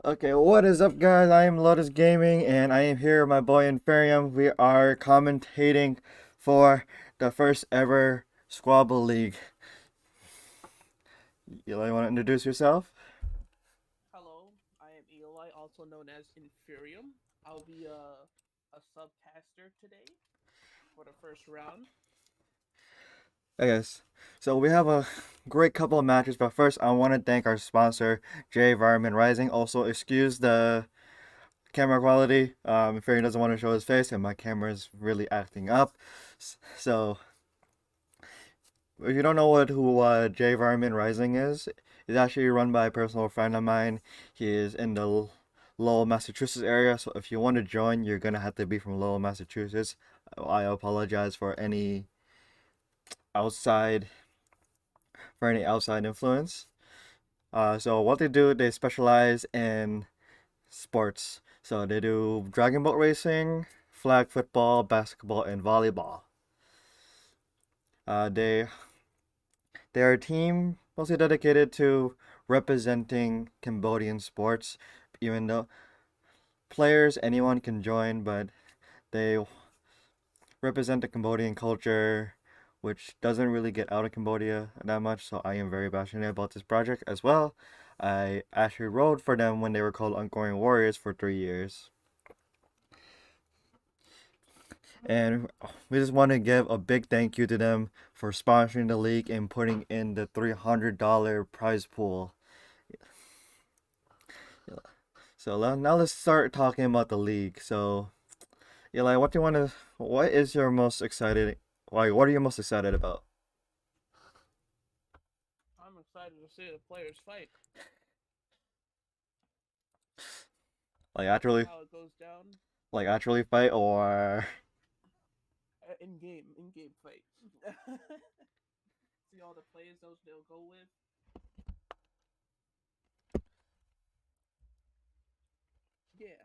Okay, what is up, guys? I am Lotus Gaming, and I am here with my boy Inferium. We are commentating for the first ever Squabble League. You want to introduce yourself? Hello, I am Eli, also known as Inferium. I'll be a subcaster today for the first round. Yes. So we have a great couple of matches, but first I want to thank our sponsor, Jayvarman Rising. Also, excuse the camera quality. Inferium doesn't want to show his face, and my camera is really acting up. So if you don't know who Jayvarman Rising is, it's actually run by a personal friend of mine. He is in the Lowell, Massachusetts area, so if you want to join, you're gonna have to be from Lowell, Massachusetts. I apologize outside for any outside influence. So what they do, they specialize in sports. So they do dragon boat racing, flag football, basketball, and volleyball. They They're a team mostly dedicated to representing Cambodian sports, even though players, anyone can join, but they represent the Cambodian culture, which doesn't really get out of Cambodia that much, so I am very passionate about this project as well. I actually rode for them when they were called Ongoing Warriors for 3 years. And we just want to give a big thank you to them for sponsoring the league and putting in the $300 prize pool. So now let's start talking about the league. So, Eli, what is your most excited, what are you most excited about? I'm excited to see the players fight. Like See actually, how it goes down like actually fight or in game fight. See all the plays they'll go with. Yeah,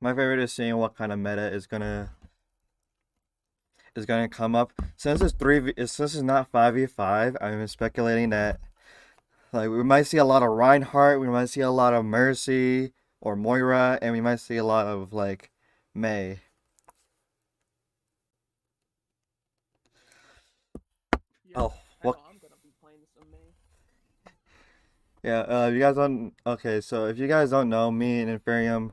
my favorite is seeing what kind of meta is gonna come up. Since it's not 5v5, I'm speculating that like we might see a lot of Reinhardt, we might see a lot of Mercy or Moira, and we might see a lot of like May. yeah. Oh, I what know I'm gonna be playing some May. Yeah, you guys don't. Okay, so if you guys don't know, me and Inferium,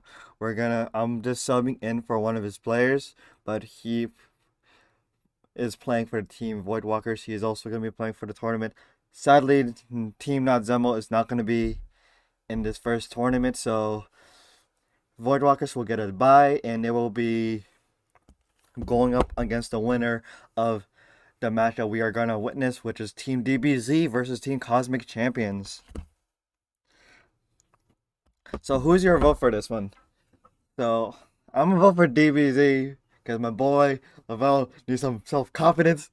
I'm just subbing in for one of his players, but he is playing for the team Voidwalkers. He is also going to be playing for the tournament. Sadly, Team Not Zemo is not going to be in this first tournament, so Voidwalkers will get a bye, and they will be going up against the winner of the match that we are going to witness, which is Team DBZ versus Team Cosmic Champions. So, who's your vote for this one? So I'm gonna vote for DBZ because my boy Lavelle needs some self confidence.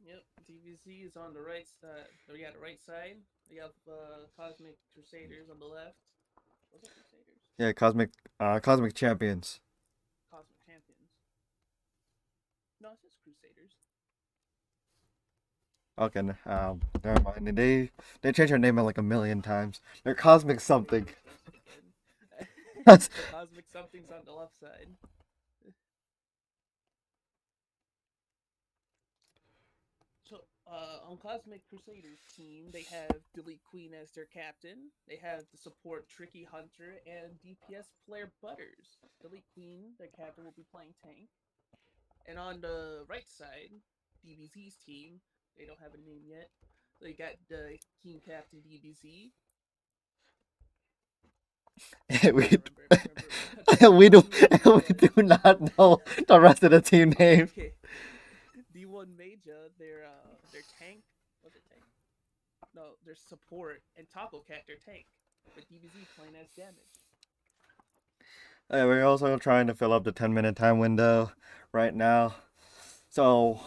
Yep, DBZ is on the right side. We got the right side. We have Cosmic Crusaders on the left. Was it Crusaders? Yeah, Cosmic Champions. Cosmic Champions. No, it's just Crusaders. Okay, never mind. They changed their name like a million times. They're Cosmic Yeah, something. they did. That's Cosmic something's on the left side. So, on Cosmic Crusaders team, they have Delete Queen as their captain. They have the support Tricky Hunter and DPS player Butters. Delete Queen, their captain, will be playing tank. And on the right side, DBZ's team, they don't have a name yet. They got the team captain DBZ. we Remember we do D1 Major. we do not know the rest of the team names. Okay, D1 Major. Their tank. Was it tank? No, their support and Taco Cat. Their tank. But DBZ playing as damage. We're also trying to fill up the 10-minute time window right now. So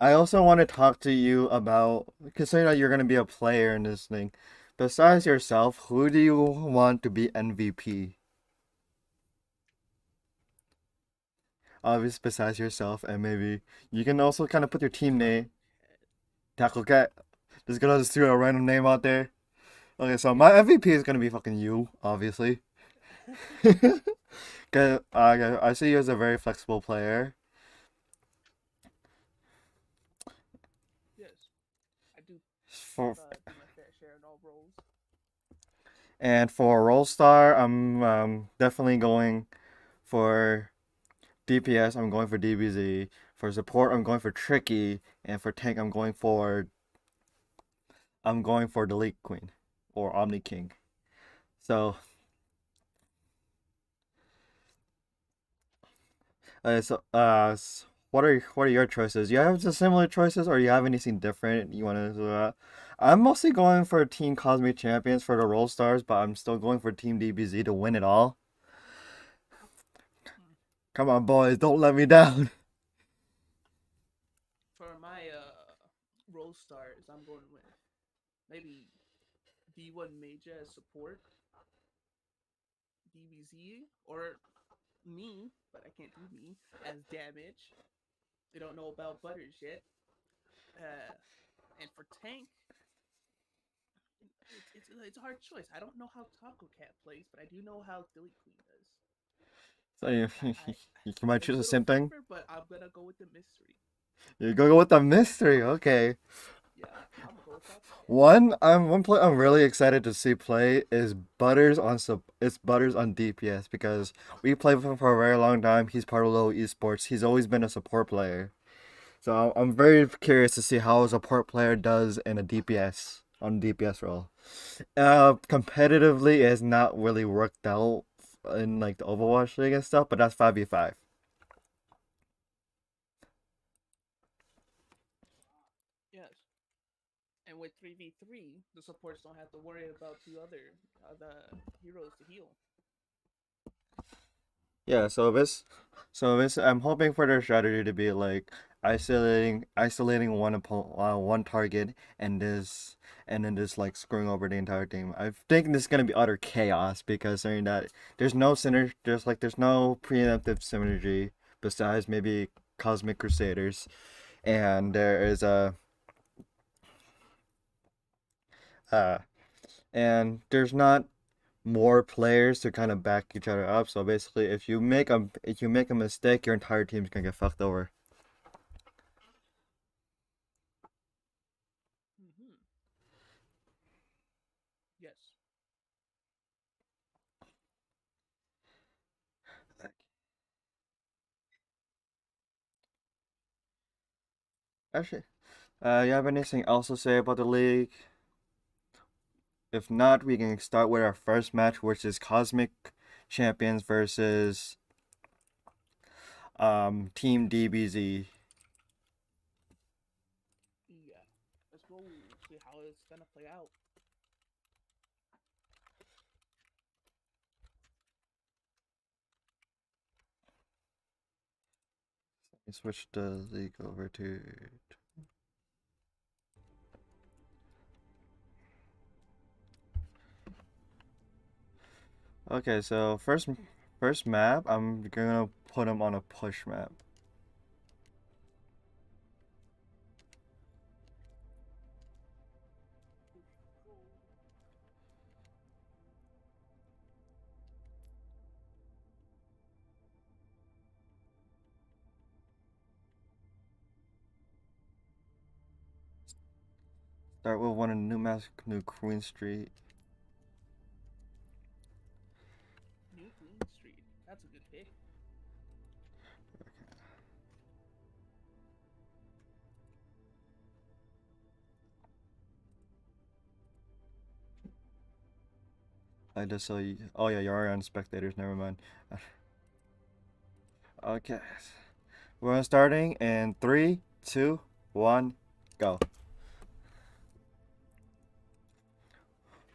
I also want to talk to you about, considering that you're going to be a player in this thing. Besides yourself, who do you want to be MVP? Obviously, besides yourself, and maybe you can also kind of put your team Taco name. Cat. Tackle Cat. Just throw a random name out there. Okay, so my MVP is gonna be fucking you, obviously. 'Cause, I see you as a very flexible player. Yes, I do For do my fair share in all roles. and for role star, I'm definitely going for DPS. I'm going for DBZ. For support, I'm going for Tricky, and for tank, I'm going for Delete Queen or Omni King. So, what are your choices? You have just similar choices, or you have anything different you want to do? I'm mostly going for Team Cosmic Champions for the role stars, but I'm still going for Team DBZ to win it all. Hmm. Come on, boys, don't let me down. For my role stars, I'm going with maybe D1 Major as support, DBZ, or me, but I can't do me, as damage. We don't know about Butters yet. Uh, and for tank, it's a hard choice. I don't know how Taco Cat plays, but I do know how Delete Queen does. So you, I, I you might it's choose a the little same thing. flavor, but I'm gonna go with the mystery. You're going with the mystery, okay. Yeah, I'm gonna go with Taco Cat. One play I'm really excited to see play is Butters on DPS because we played with him for a very long time. He's part of Low Esports. He's always been a support player. So I'm very curious to see how a support player does in a DPS on DPS role. Competitively, it's not really worked out in like the Overwatch League and stuff, but that's 5v5. Yes, and with 3v3, the supports don't have to worry about two other the heroes to heal. Yeah, I'm hoping for their strategy to be like isolating one target and then just like screwing over the entire team. I think this is gonna be utter chaos because saying that there's no preemptive synergy besides maybe Cosmic Crusaders, and there is a uh and there's not more players to kind of back each other up. So basically, if you make a mistake, your entire team's gonna get fucked over. Mm-hmm. Yes. Actually, you have anything else to say about the league? If not, we can start with our first match, which is Cosmic Champions versus Team DBZ. Yeah. Let's go see how it's gonna play out. Let me switch the league over to. Okay, so first map, I'm gonna put him on a push map. Start with one in New Queen Street. New Queen Street. That's a good pick. I just saw you. Oh yeah, you are on spectators. Never mind. Okay, we're starting in three, two, one, go.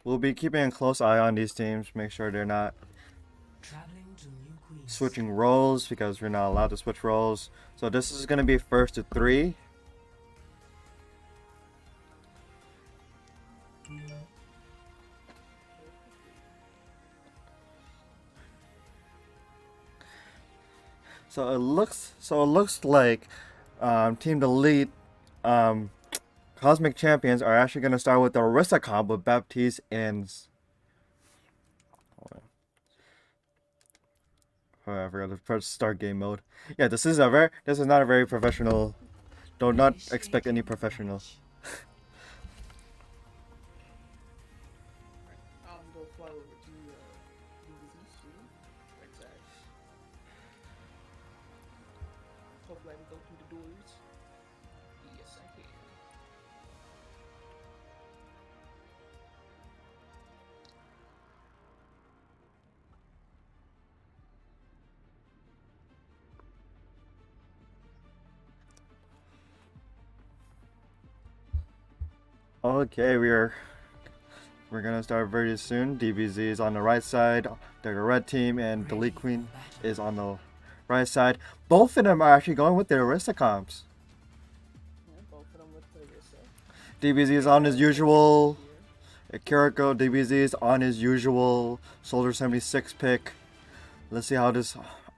We'll be keeping a close eye on these teams. Make sure they're not switching roles because we're not allowed to switch roles. So this is gonna be first to three. First to three. So it looks like Team Delete um Cosmic Champions are actually going to start with the Orisa comp with Baptiste and... Oh, I forgot to press start game mode. Yeah, this is not a very professional. Do not expect any professional. I'm gonna fly over to DBZ soon. Right side. Hopefully I can go through the doors. Yes, I can. Okay, we're gonna start very soon. DBZ is on the right side, the red team, and the Elite Queen is on the right side. Both of them are actually going with their Orisa comps. Yeah, both of them with Orisa. DBZ is on his usual Kiriko. DBZ is on his usual Soldier 76 pick. Let's see how this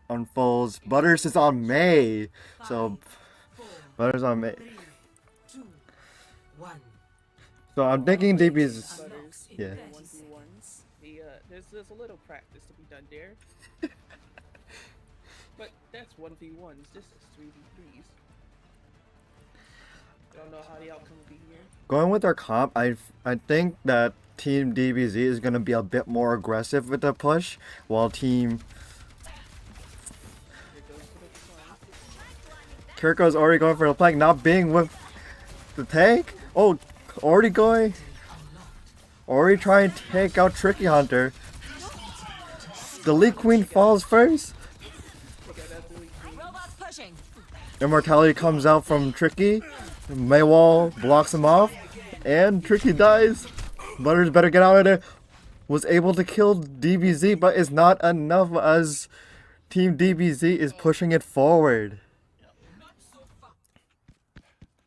unfolds. Butters is on May, so Butters on May. 3, 2, 1. So I'm thinking DBZ. Yeah. 1v1s. There's a little practice to be done there. But that's 1v1s. This is 3v3s. Don't know how the outcome will be here. Going with our comp, I think that Team DBZ is gonna be a bit more aggressive with the push, while Team Here goes to the front. Kiriko's already going for the flank, not being with the tank. Oh, already going. Already trying to take out Tricky Hunter. The Elite Queen falls first. Okay, that's really clean. Robots pushing. Immortality comes out from Tricky. Maywall blocks him off. And Tricky dies. Butters better get out of there. Was able to kill DBZ, but it's not enough as Team DBZ is pushing it forward.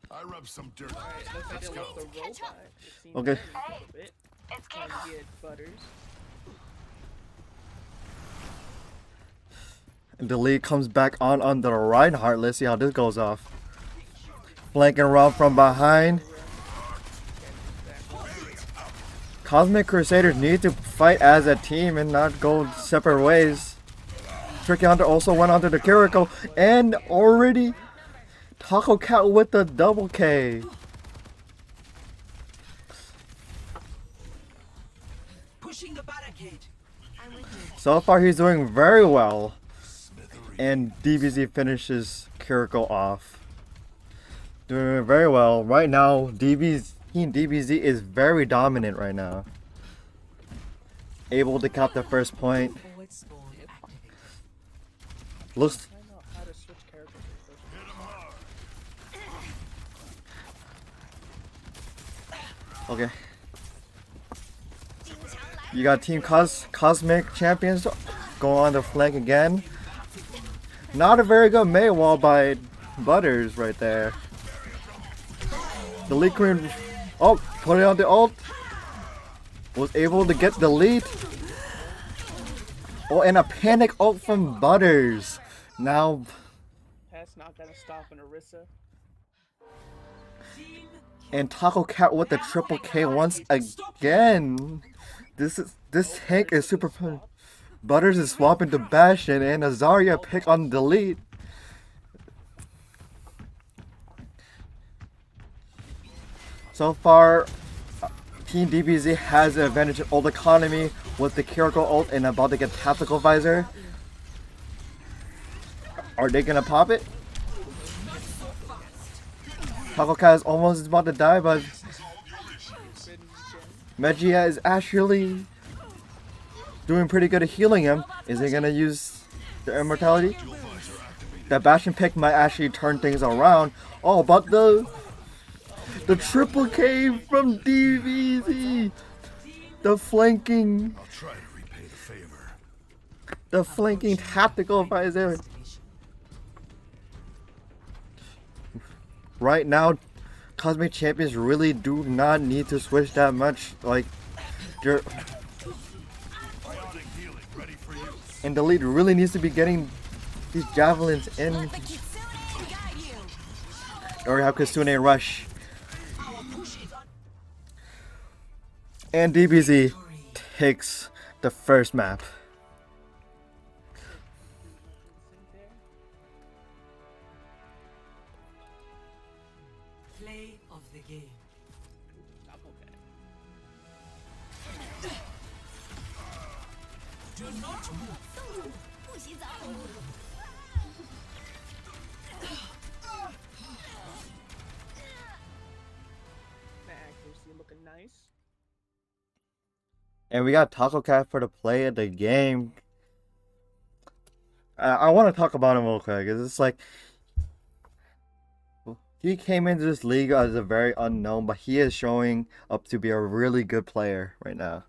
I rub some dirt. Alright, looks like they left the robot. It seems Okay. a little bit. Trying to get Butters. And the lead comes back on the Reinhardt. Let's see how this goes off. Flanking around from behind. Cosmic Crusaders need to fight as a team and not go separate ways. Tricky Hunter also went onto the Kiriko and already Taco Cat with the double K. Pushing the barricade. I'm with you. So far he's doing very well. And DBZ finishes Kiriko off. Doing very well. Right now, Team DBZ is very dominant right now. Able to cap the first point. Forward spawn activated. Looks I know how to switch characters in first. okay. You got Team Cosmic Champions go on the flank again. Not a very good May wall by Butters right there. The Elite Queen, oh, put it on the ult. Was able to get the lead. Oh, and a panic ult from Butters. Now, That's not gonna stop an Orisa. and Taco Cat with the triple K once again. This tank is super fun. Butters is swapping to Bastion and a Zarya pick on the lead. So far, Team DBZ has the advantage in ult economy with the Kiriko ult and about to get tactical visor. Are they gonna pop it? Taco Cat is almost about to die, but Megia is actually doing pretty good at healing him. Is he gonna use the immortality? That Bastion pick might actually turn things around. Oh, but the triple K from DBZ, the flanking, I'll try to repay the favor. the flanking tactical visor. Right now, Cosmic Champions really do not need to switch that much. Like, they're Bionic healing ready for you. and the lead really needs to be getting these javelins in. Let the Kitsune guide you. Or have Kitsune rush. And DBZ Victory. takes the first map. Did do my instinct there? Play of the game. Taco Cat. Do not move. 不洗澡。That accuracy looking nice. And we got Taco Cat for the play of the game. I want to talk about him real quick. It's like he came into this league as a very unknown, but he is showing up to be a really good player right now.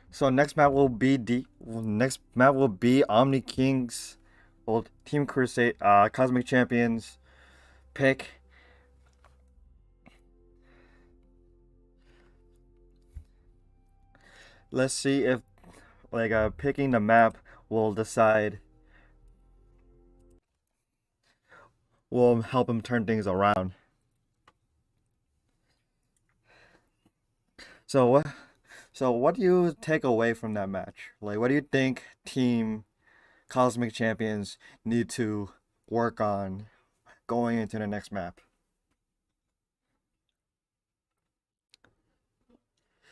So next map will be Omni Kings, well, Team Crusade, Cosmic Champions pick. Let's see if picking the map will help him turn things around. So what do you take away from that match? Like, what do you think Team Cosmic Champions need to work on going into the next map?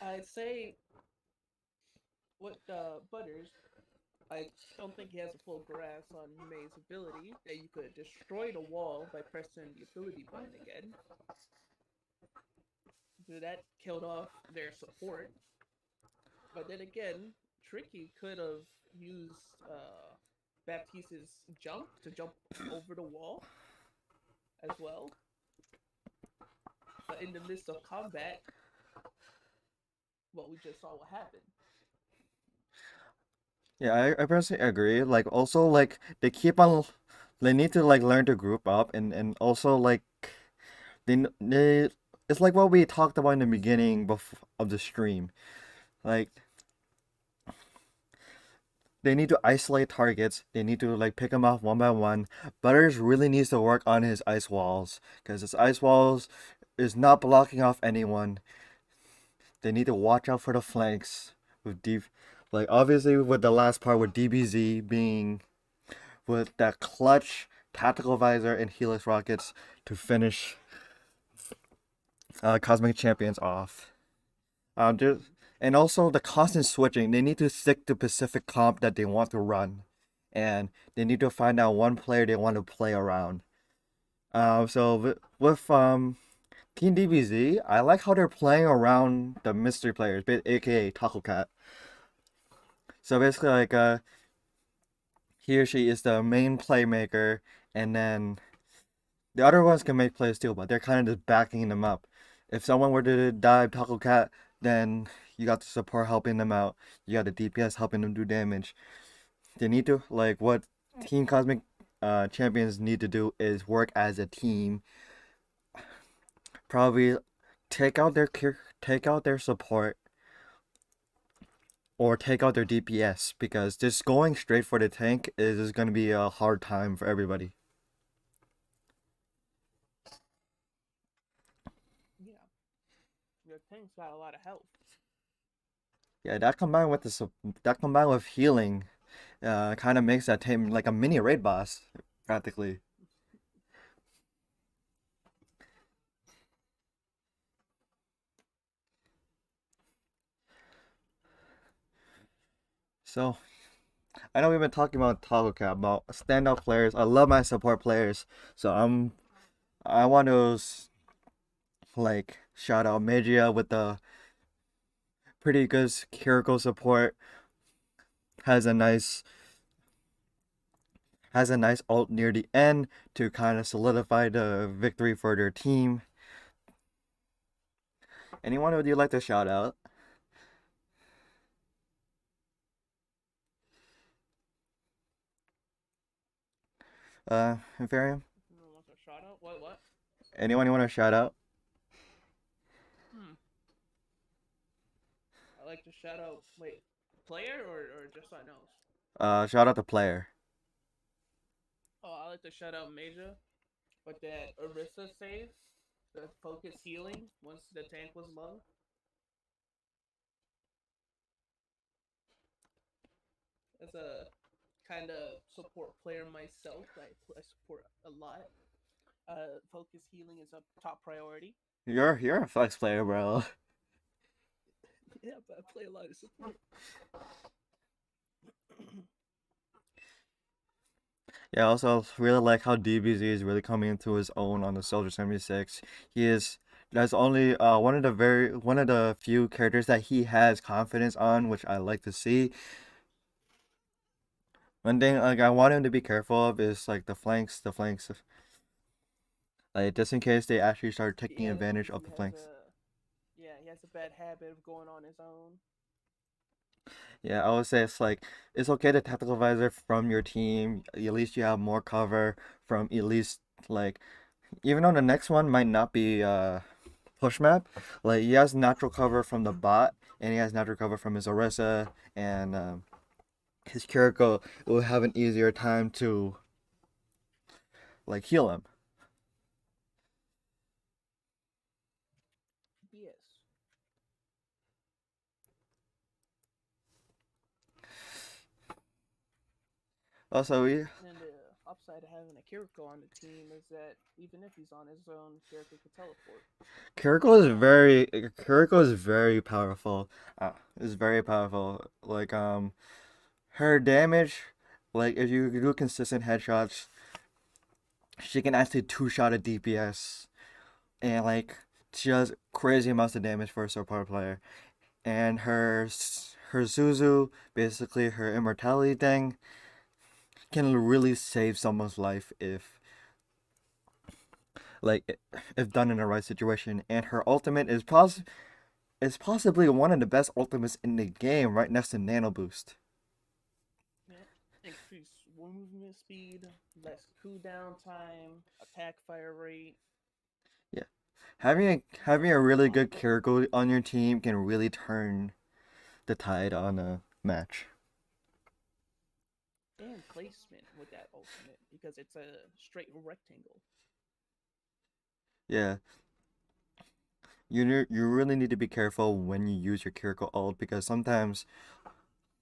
I'd say with Butters, I don't think he has a full grasp on May's ability that you could destroy the wall by pressing the ability button again. So that killed off their support. But then again, Tricky could have used Baptiste's jump to jump over the wall as well. But in the midst of combat, well, we just saw what happened. Yeah, I personally agree. Like, also, like, they need to like learn to group up, and also like they it's like what we talked about in the beginning of the stream. Like, they need to isolate targets. They need to like pick them off one by one. Butters really needs to work on his ice walls because his ice walls is not blocking off anyone. They need to watch out for the flanks with deep, like obviously with the last part with DBZ being with that clutch tactical visor and Helix rockets to finish Cosmic Champions off. Just, and also the constant switching. They need to stick to Pacific comp that they want to run, and they need to find out one player they want to play around. So with Team DBZ, I like how they're playing around the mystery players, aka Taco Cat. So basically, like he or she is the main playmaker, and then the other ones can make plays too, but they're kind of just backing them up. If someone were to dive Taco Cat, then you got the support helping them out. You got the DPS helping them do damage. They need to like what Team Cosmic Champions need to do is work as a team. Probably take out their support or take out their DPS because just going straight for the tank is going to be a hard time for everybody. Yeah, your tank's got a lot of health. Yeah, that combined with healing, kind of makes that team like a mini raid boss, practically. So I know we've been talking about Taco Cat about standout players. I love my support players, so I want to like shout out Magia with the pretty good Kiriko support. Has a nice ult near the end to kind of solidify the victory for their team. Anyone would you like to shout out? Inferium? You want a shout out? What? Anyone you want to shout out? Hmm. I like to shout out. Wait, player or just something else? Shout out the player. Oh, I like to shout out Major. But that Orisa save, the focus healing once the tank was low. As a kind of support player myself, I support a lot. Focus healing is a top priority. You're a flex player, bro. Yeah, but I play a lot of support. Yeah, I also really like how DBZ is really coming into his own on the Soldier 76. He is that's only one of the few characters that he has confidence on, which I like to see. One thing like I want him to be careful of is like the flanks, like just in case they actually start taking Yeah, advantage of DBZ the has flanks. he has a bad habit of going on his own. Yeah, I would say it's okay to tactical visor from your team. At least you have more cover from at least like even though the next one might not be push map, like he has natural cover from the bot and he has natural cover from his Orisa and his Kiriko will have an easier time to like heal him. Yes. Also, And the upside of having a Kiriko on the team is that even if he's on his own, Kiriko could teleport. Kiriko is very powerful. Is very powerful. Like her damage, like if you do consistent headshots, she can actually two shot a DPS and like she does crazy amounts of damage for a support player. And her Zuzu, basically her immortality thing, can really save someone's life like if done in the right situation. And her ultimate is possibly one of the best ultimates in the game, right next to Nano Boost. Yeah. Increase movement speed, less cooldown time, attack fire rate, Yeah, having a really good Kiriko on your team can really turn the tide on a match. and placement with that ultimate because it's a straight rectangle. Yeah, you really need to be careful when you use your Kiriko ult because sometimes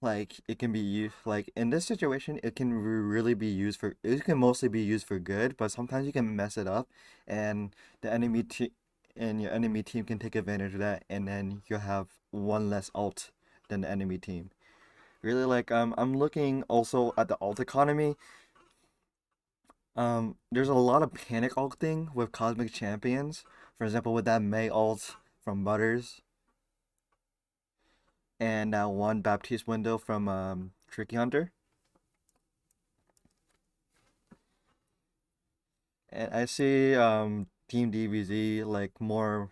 like it can be used like in this situation it can really be used for it can mostly be used for good, but sometimes you can mess it up and the enemy team and your enemy team can take advantage of that and then you'll have one less ult than the enemy team. Really like I'm looking also at the ult economy. There's a lot of panic ulting with Cosmic Champions. For example, with that May ult from Butters and that one Baptiste window from Tricky Hunter. And I see Team DBZ like more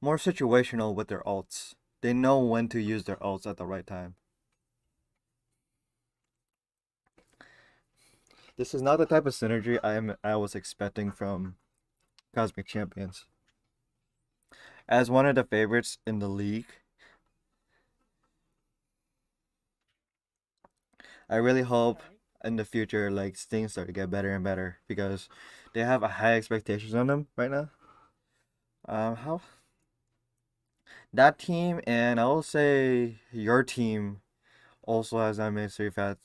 situational with their ults. They know when to use their ults at the right time. This is not the type of synergy I was expecting from Cosmic Champions. As one of the favorites in the league, I really hope Alright. in the future like things start to get better and better because they have a high expectations on them right now. How that team and I will say your team also has that mystery factor.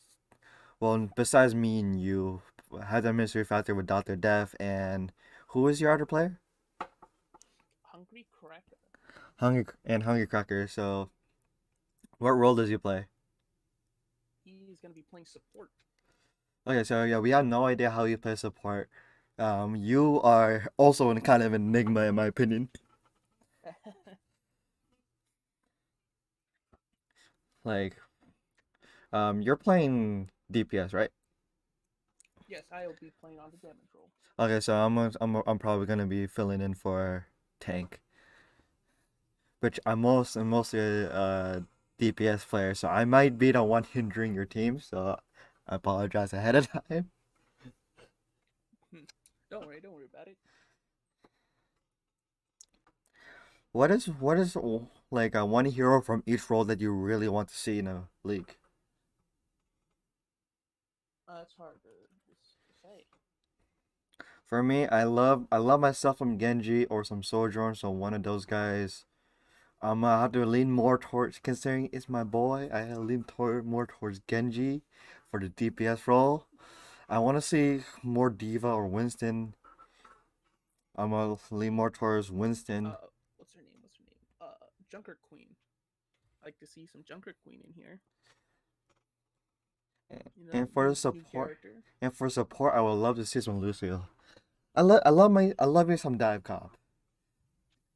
Well, besides me and you, has that mystery factor with Doctor Death and who is your other player? Hungry Cracker. Hungry Cracker. So, what role does he play? He's gonna be playing support. Okay, so yeah, we have no idea how you play support. You are also in kind of enigma in my opinion. Like, you're playing DPS, right? Yes, I'll be playing on the damage roll. Okay, so I'm probably gonna be filling in for tank, which I'm mostly a DPS player, so I might be the one hindering your team. So I apologize ahead of time. Don't worry about it. What is like one hero from each role that you really want to see in a league? It's hard to say. For me, I love myself some Genji or some Sojourn, so one of those guys. I'm gonna have to lean more towards, considering it's my boy, I lean more towards Genji for the DPS role. I want to see more Diva or Winston. I'm gonna lean more towards Winston. What's her name? What's her name? Junker Queen. I like to see some Junker Queen in here. You know, And for the new support, character. I would love to see some Lucio. I love me some dive comp.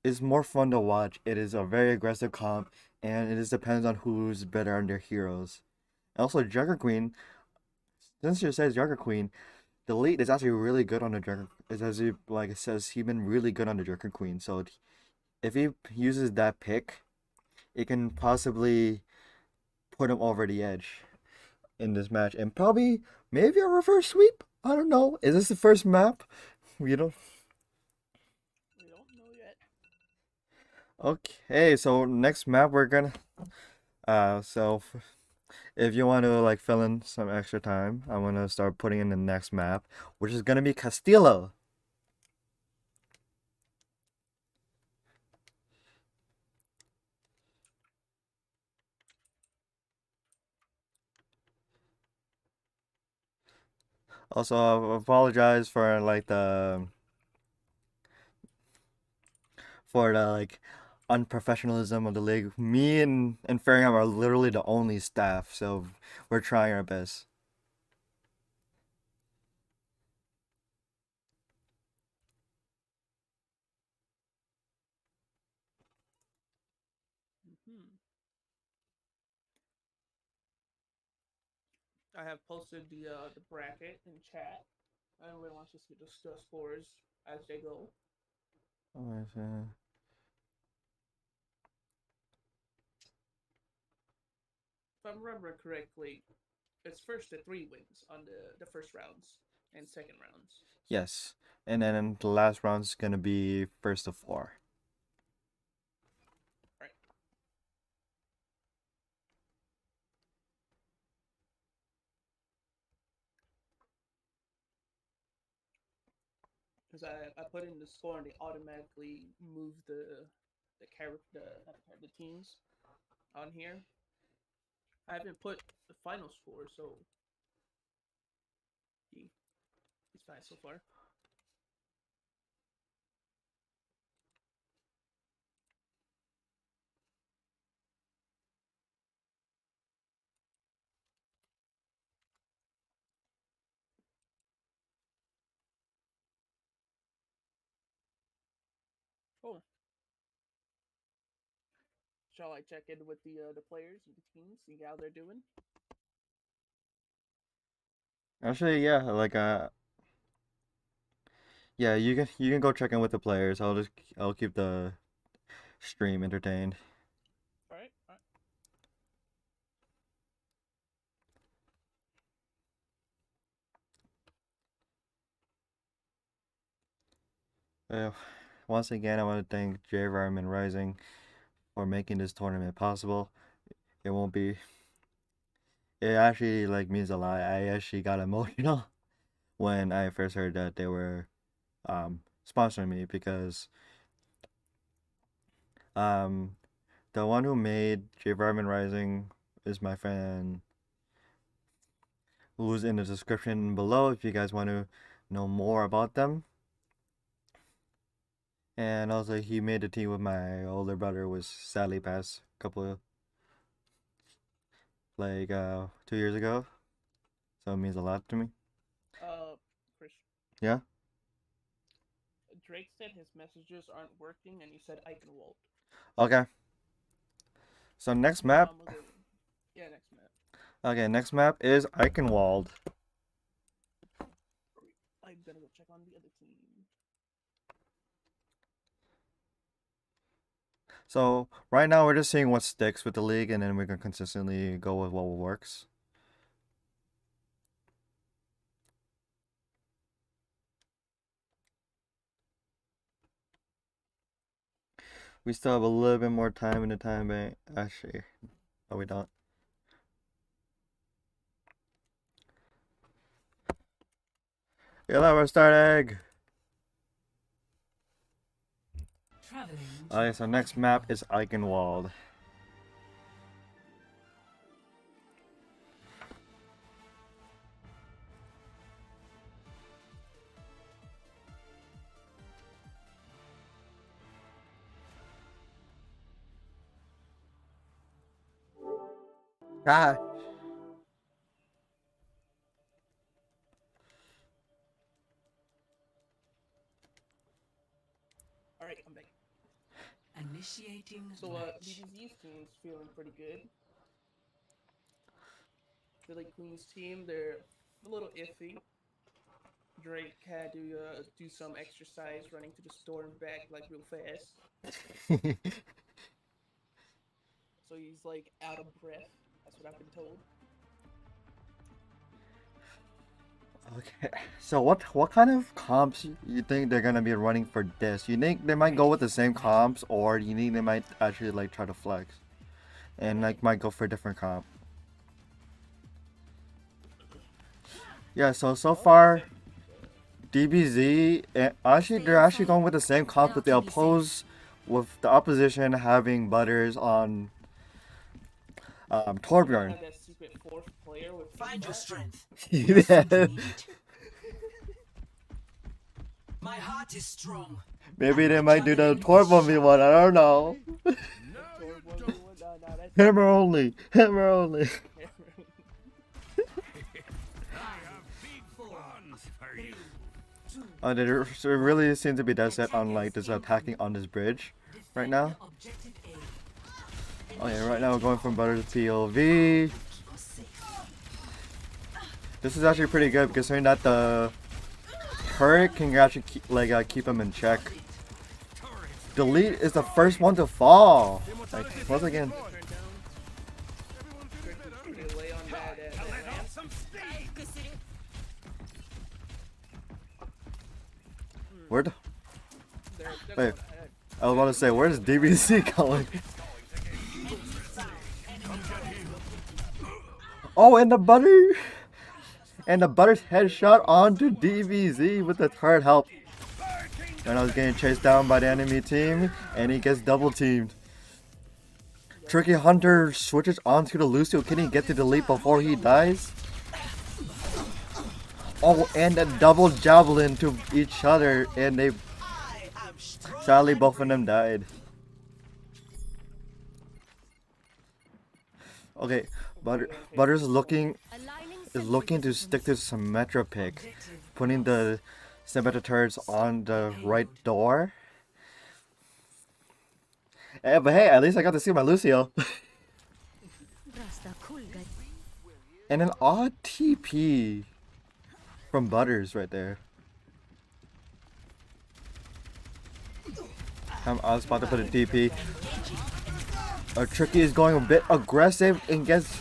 It's more fun to watch. It is a very aggressive comp, and it just depends on who's better on their heroes. Also, Junker Queen, since you says Junker Queen, the lead is actually really good on the Junker. It's as if, like it says, he's been really good on the Junker Queen. So if he uses that pick, it can possibly put him over the edge in this match, and probably maybe a reverse sweep. I don't know. Is this the first map? We don't. We don't know yet. Okay, so next map we're gonna. If you want to like fill in some extra time, I'm gonna start putting in the next map, which is gonna be Castillo. Also, I apologize for like the like unprofessionalism of the league. Me and Fairham are literally the only staff, so we're trying our best. Hmm. I have posted the bracket in chat. Everybody wants to see the scores as they go. If I'm remembering correctly, it's first to three wins on the first rounds and second rounds. Yes, and then the last round's gonna be first of four. Right. Because I put in the score and they automatically move the character the teams on here. I haven't put the final score, so he's fine so far. Cool. Shall I check in with the players and the teams, see how they're doing? Actually, yeah, yeah, you can go check in with the players. I'll keep the stream entertained. All right. All right. Uh, Once again, I want to thank Jayvarman Rising for making this tournament possible. It won't be. It actually like means a lot. I actually got emotional when I first heard that they were sponsoring me because um the one who made Jayvarman Rising is my friend who's in the description below if you guys want to know more about them. And also, he made a team with my older brother, was sadly passed a couple of, like 2 years ago. So it means a lot to me. Chris, Yeah. Drake said his messages aren't working, and he said Eichenwald. Okay. So next So map. I'm gonna go. Yeah, next map. Okay, next map is Eichenwald. I'm gonna go check on the other team. So right now we're just seeing what sticks with the league, and then we're gonna consistently go with what works. We still have a little bit more time in the time bank. Actually, no, we don't. Yeah, we're starting. Traveling. Okay, so next map is Eichenwald. Ah. All right, I'm back. Initiating So, match. DBZ's team's feeling pretty good. Billy Queen's team, they're a little iffy. Drake had to do some exercise running to the store and back like real fast. So he's like out of breath. That's what I've been told. Okay, so what kind of comps you think they're gonna be running for this? You think they might go with the same comps, or you think they might actually like try to flex, and like might go for a different comp? Yeah, so far DBZ actually they're actually going with the same comp, but they oppose with the opposition having Butters on Torbjorn. Have that secret fourth player with Find your that. strength. Yeah. My heart is strong. Maybe they might do the Torbjorn one. I don't know. No, Or you one- don't. one- no, that's Hammer only. Hammer only. I have big plans for you. Oh, they really seem to be dead set on like this attacking on this bridge right now. Objective A. Oh yeah, right now we're going from Butters POV. This is actually pretty good because saying that the turret can actually keep him in check. Delete is the first one to fall. Like once again. Turn down. They lay on that lamp. Some speed. Where the They're Wait. going ahead. I was about to say, where's DBC going? Oh, and the butter! And the butter's headshot onto DBZ with the third help. And I was getting chased down by the enemy team, and he gets double teamed. Tricky Hunter switches onto the Lucio. Can he get to delete before he dies? Oh, and a double javelin to each other, and they sadly both of them died. Okay, Butters is looking to stick to Symmetra pick, putting the Symmetra turrets on the right door. But hey, at least I got to see my Lucio. And an odd TP from Butters right there. I was about to put a TP. Tricky is going a bit aggressive and gets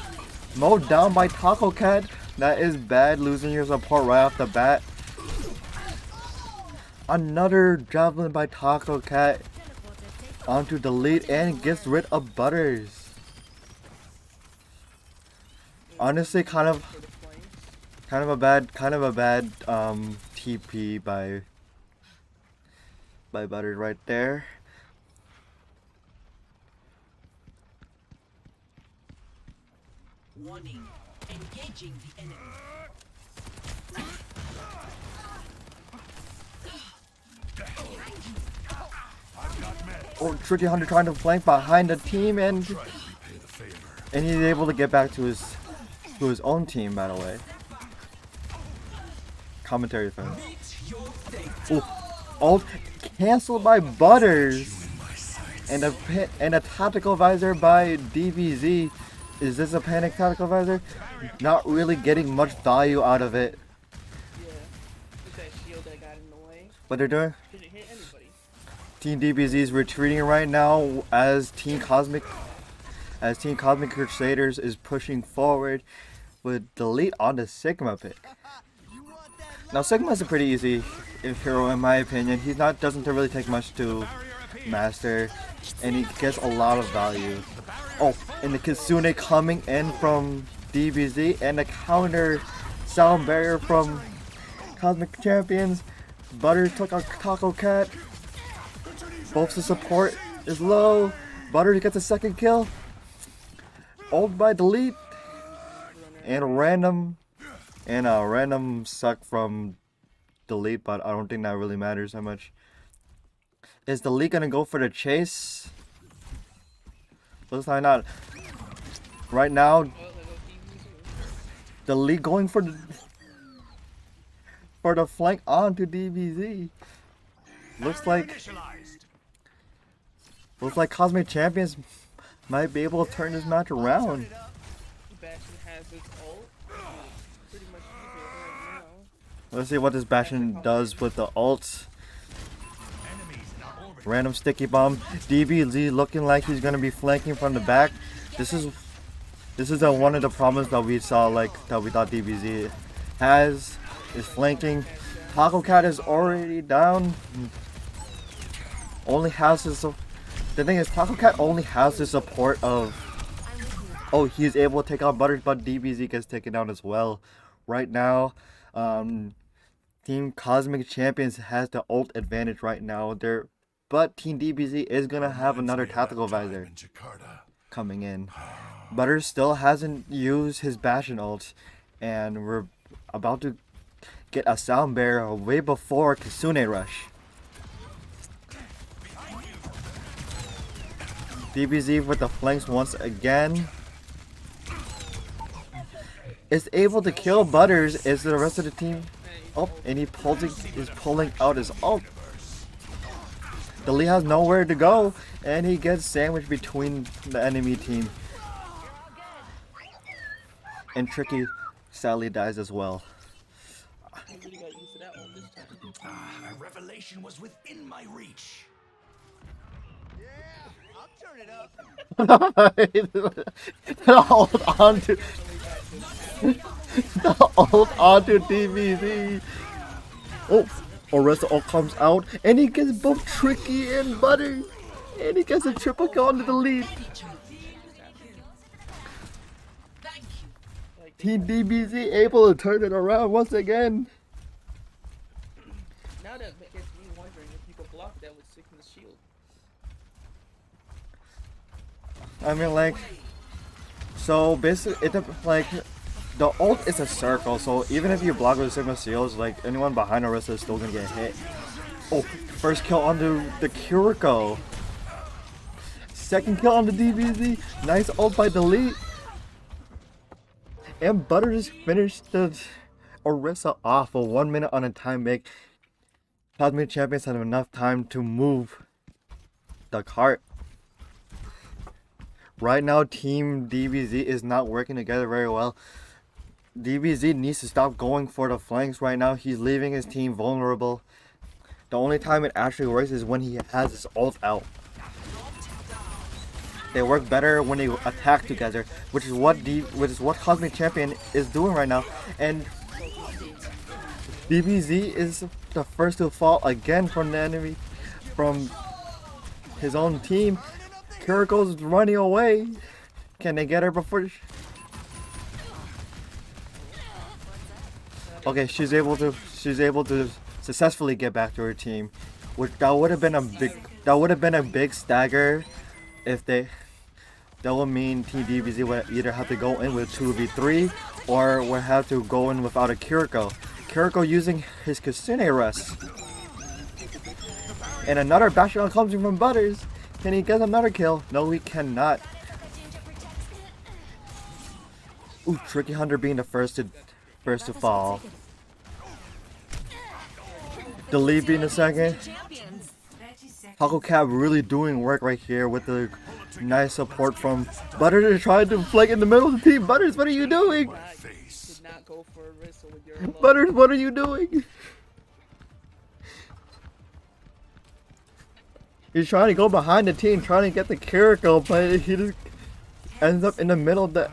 mowed down by Taco Cat. That is bad, losing your support right off the bat. Another javelin by Taco Cat onto delete and gets rid of Butters. Honestly, kind of a bad TP by Butters right there. Warning. Engaging the enemy. Oh, Tricky Hunter trying to flank behind the team, and Repay the favor. he's able to get back to his own team, by the way. Commentary fan. Oh, ult canceled by Butters, and a tactical visor by DBZ. Is this a panic tactical visor? Not really getting much value out of it, Yeah. It's that shield that got in the way. but they're doing. Didn't hit anybody. Team DBZ is retreating right now as Team Cosmic Crusaders is pushing forward with delete on the Sigma pick. Now Sigma's a pretty easy hero in my opinion. Doesn't really take much to master, and he gets a lot of value. Oh, and the Kitsune coming in from DBZ, and the counter sound barrier from Cosmic Champions. Butter took out Taco Cat. Both the support is low. Butter gets a second kill. Ult by delete. And a random suck from delete, but I don't think that really matters that much. Is delete gonna go for the chase? Looks like not. Right now, Oh, there goes DBZ. delete going for the flank onto DBZ. Looks like Cosmic Champions might be able to turn this match around. Bastion has his ult. Pretty much using it right now. Let's see what this Bastion does with the ult. Random sticky bomb. DBZ looking like he's gonna be flanking from the back. This is one of the problems that we saw, like that we thought DBZ has, is flanking. Taco Cat is already down. Only has his. The thing is, Taco Cat only has the support of. Oh, he's able to take out Butters, but DBZ gets taken down as well. Right now, Team Cosmic Champions has the ult advantage right now. But Team DBZ is gonna have another tactical visor coming in. Butters still hasn't used his Bastion ult, and we're about to get a sound barrier way before Kitsune Rush. DBZ with the flanks once again. Is able to kill Butters. Is the rest of the team? Oh, and is pulling out his ult. The Lee has nowhere to go, and he gets sandwiched between the enemy team. And Tricky sadly dies as well. He really got used to that ult this time. A revelation was within my reach. Hold on to DBZ. Oh, Orisa all comes out, and he gets both Tricky and Butter, and he gets a triple kill onto the lead. Team DBZ able to turn it around once again. Now that gets me wondering if you could block that with Sigma's shield. I mean, like, so basically, the ult is a circle, so even if you block with Sigma Seals, like, anyone behind Orisa is still gonna get hit. Oh, first kill onto the Kiriko. Second kill on the DBZ. Nice ult by delete. And Butter just finished the Orisa off for 1 minute on a time make. Cosmic Champions had enough time to move the cart. Right now, Team DBZ is not working together very well. DBZ needs to stop going for the flanks right now. He's leaving his team vulnerable. The only time it actually works is when he has his ult out. They work better when they attack together, which is what Cosmic Champion is doing right now. And DBZ is the first to fall again from the enemy, from his own team. Kiriko's running away. Can they get her before? Okay, she's able to successfully get back to her team. That would have been a big stagger if they. That would mean Team DBZ would either have to go in with 2v3 or would have to go in without a Kiriko. Kiriko using his Kitsune Rush. And another Bastion comes in from Butters. Can he get another kill? No, he cannot. Ooh, Tricky Hunter being the first to fall. The lead being the second. Taco Cat really doing work right here with the nice support from Butter to try to flank in the middle of the team. Butters, what are you doing? Did not go for a Orisa with your ult. Butters, what are you doing? He's trying to go behind the team, trying to get the Kiriko, but he just ends up in the middle of the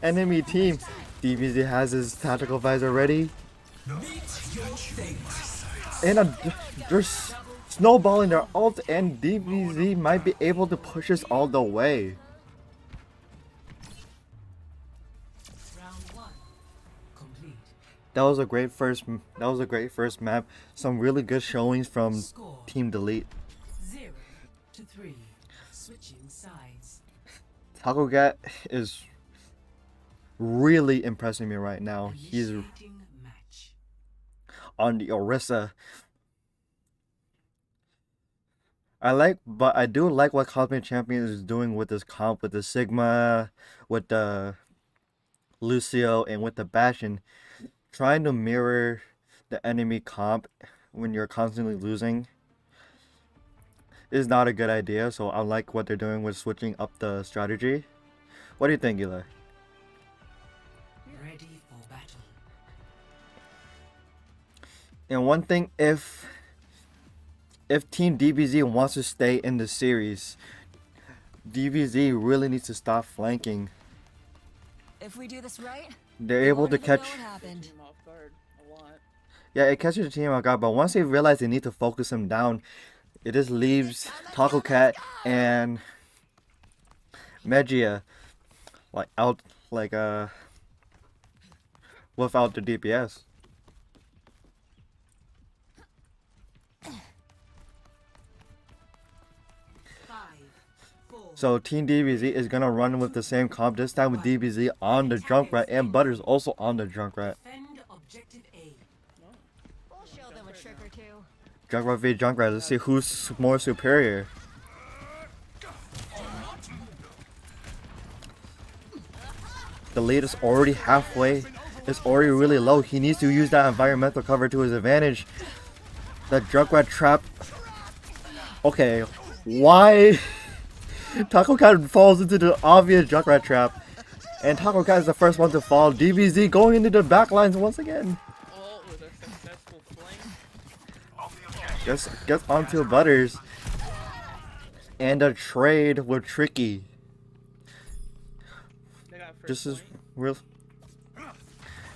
enemy team. DBZ has his tactical visor ready. And they're snowballing their ult, and DBZ might be able to push us all the way. Round 1 complete. That was a great first. That was a great first map. Some really good showings from Score Team Delete. 0-3. Switching sides. Takogat is really impressing me right now. He's Initiating match. on the Orisa. But I do like what Cosmic Champion is doing with this comp, with the Sigma, with the Lucio, and with the Bastion. Trying to mirror the enemy comp when you're constantly losing is not a good idea. So I like what they're doing with switching up the strategy. What do you think, Eli? Ready for battle. And one thing, if Team DBZ wants to stay in the series, DBZ really needs to stop flanking. If we do this right, They're we able won't to even know catch. what happened. Team off guard a lot. Yeah, it catches the team off guard, but once they realize they need to focus him down, it just leaves Taco Cat and Megia like out like without the DPS. 5, 4. So Team DBZ is gonna run with the same comp this time with DBZ on the Junkrat and Butters also on the Junkrat. Defend objective A. We'll show them a trick or two. Junkrat v Junkrat. Let's see who's more superior. The lead is already halfway. It's already really low. He needs to use that environmental cover to his advantage. The Junkrat trap. Okay, why? Taco Cat falls into the obvious Junkrat trap. And Taco Cat is the first one to fall. DBZ going into the backlines once again. Oh, with a successful flank. Gets onto Butters. And a trade with Tricky. They got first This is point. real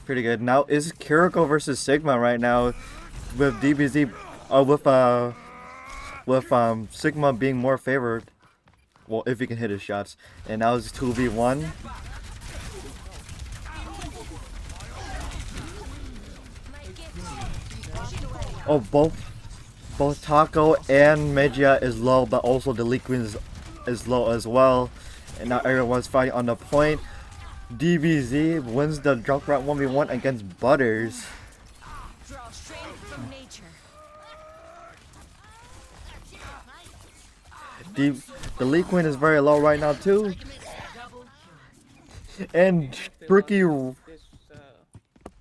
pretty good. Now is Kiriko versus Sigma right now with DBZ with Sigma being more favored. Well, if he can hit his shots. And now it's 2v1. Oh, both Taco and Megia is low, but also the Leak Queen is low as well. And now everyone's fighting on the point. DBZ wins the Junkrat 1v1 against Butters. Draw strength from nature. The Leak Queen is very low right now too. And Bricky This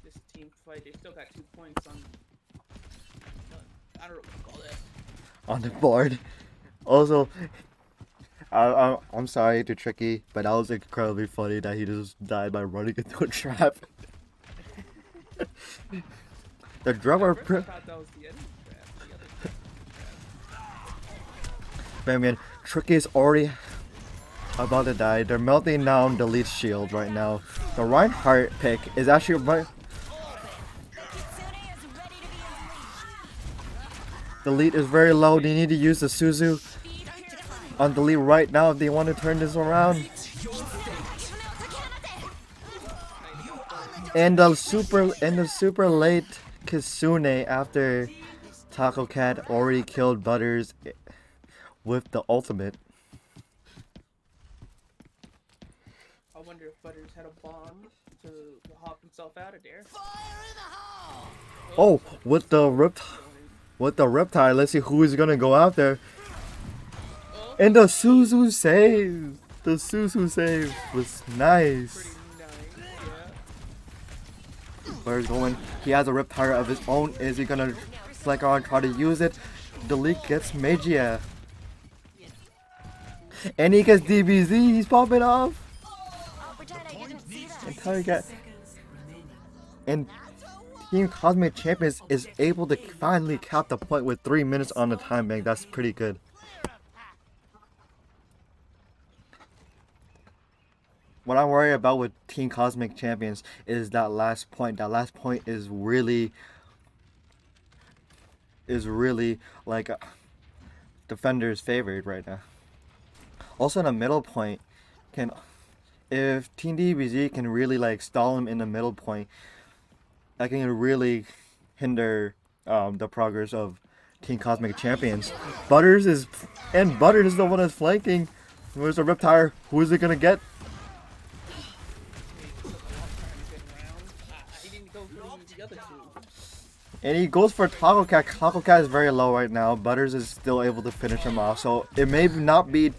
this team fight, they still got 2 points on. I don't know what to call that. on the board. Also, I'm sorry to Tricky, but that was incredibly funny that he just died by running into a trap. The drummer. At first I thought that was the enemy trap. The other trap. Man, Tricky is already about to die. They're melting down the lead shield right now. The Reinhardt pick is actually right. The lead is very low. They need to use the Suzu on the lead right now if they want to turn this around. And the super late Kitsune after Taco Cat already killed Butters with the ultimate. I wonder if Butters had a bomb to hop himself out of there. Oh, with the Riptide, let's see who is gonna go out there. And the Suzu save. The Suzu save was nice. Pretty nice, yeah. Where's going? He has a Riptide of his own. Is he gonna flicker on, try to use it? The leak gets Magia. And he gets DBZ. He's popping off. I'll pretend I didn't see that. And how he got. Seconds remaining. And Team Cosmic Champions is able to finally cap the point with 3 minutes on the time bank. That's pretty good. What I'm worried about with Team Cosmic Champions is that last point. That last point is really like defenders favored right now. Also, in the middle point, if Team DBZ can really like stall him in the middle point, that can really hinder the progress of Team Cosmic Champions. Butters is the one that's flanking. Where's the Riptire? Who is it gonna get? He didn't go for the other two. And he goes for Taco Cat. Taco Cat is very low right now. Butters is still able to finish him off, so it may not be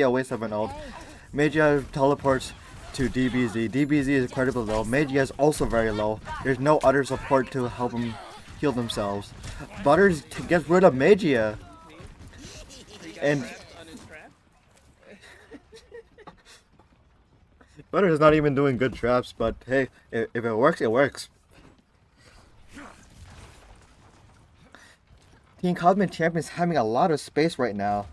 a waste of an ult. Magia teleports to DBZ. DBZ is incredibly low. Magia is also very low. There's no other support to help him heal themselves. Butters gets rid of Magia. And On his trap. Butters is not even doing good traps, but hey, if it works, it works. Team Cosmic Champions having a lot of space right now.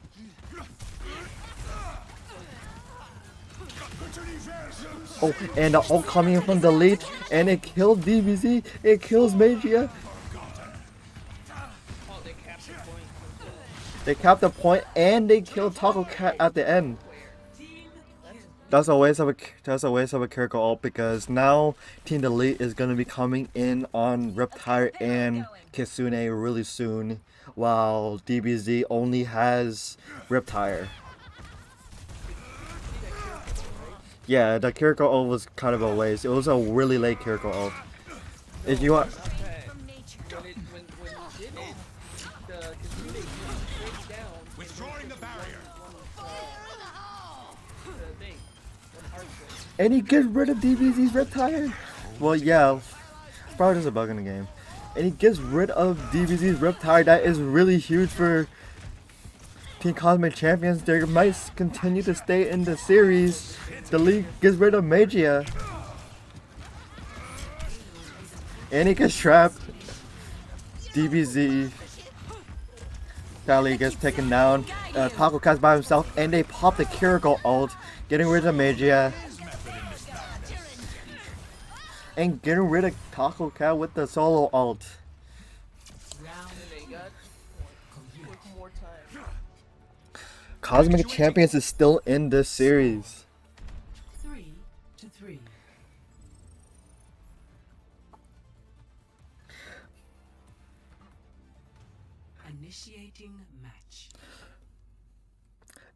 Oh, and the ult coming in from the lead, and it killed DBZ. It kills Magia. Oh, they captured point. They capped the point, and they killed Taco Cat at the end. That's a waste of a Kiriko ult, because now Team Delete is gonna be coming in on Riptire and Kitsune really soon, while DBZ only has Riptire. Yeah, the Kiriko ult was kind of a waste. It was a really late Kiriko ult. If you want, From nature. When he did it, the Kitsune went straight down. Withdrawing the barrier. The thing. One archer. and he gets rid of DBZ's Riptire. Well, yeah, probably just a bug in the game. And he gets rid of DBZ's Riptire. That is really huge for Team Cosmic Champions. They might continue to stay in the series. The league gets rid of Magia. And he gets trapped. DBZ. Sally gets taken down. Taco Cat's by himself. And they pop the Kiriko ult. Getting rid of Magia. And getting rid of Taco Cat with the solo ult. And they got more time. Cosmic Champions is still in this series. 3-3. Initiating match.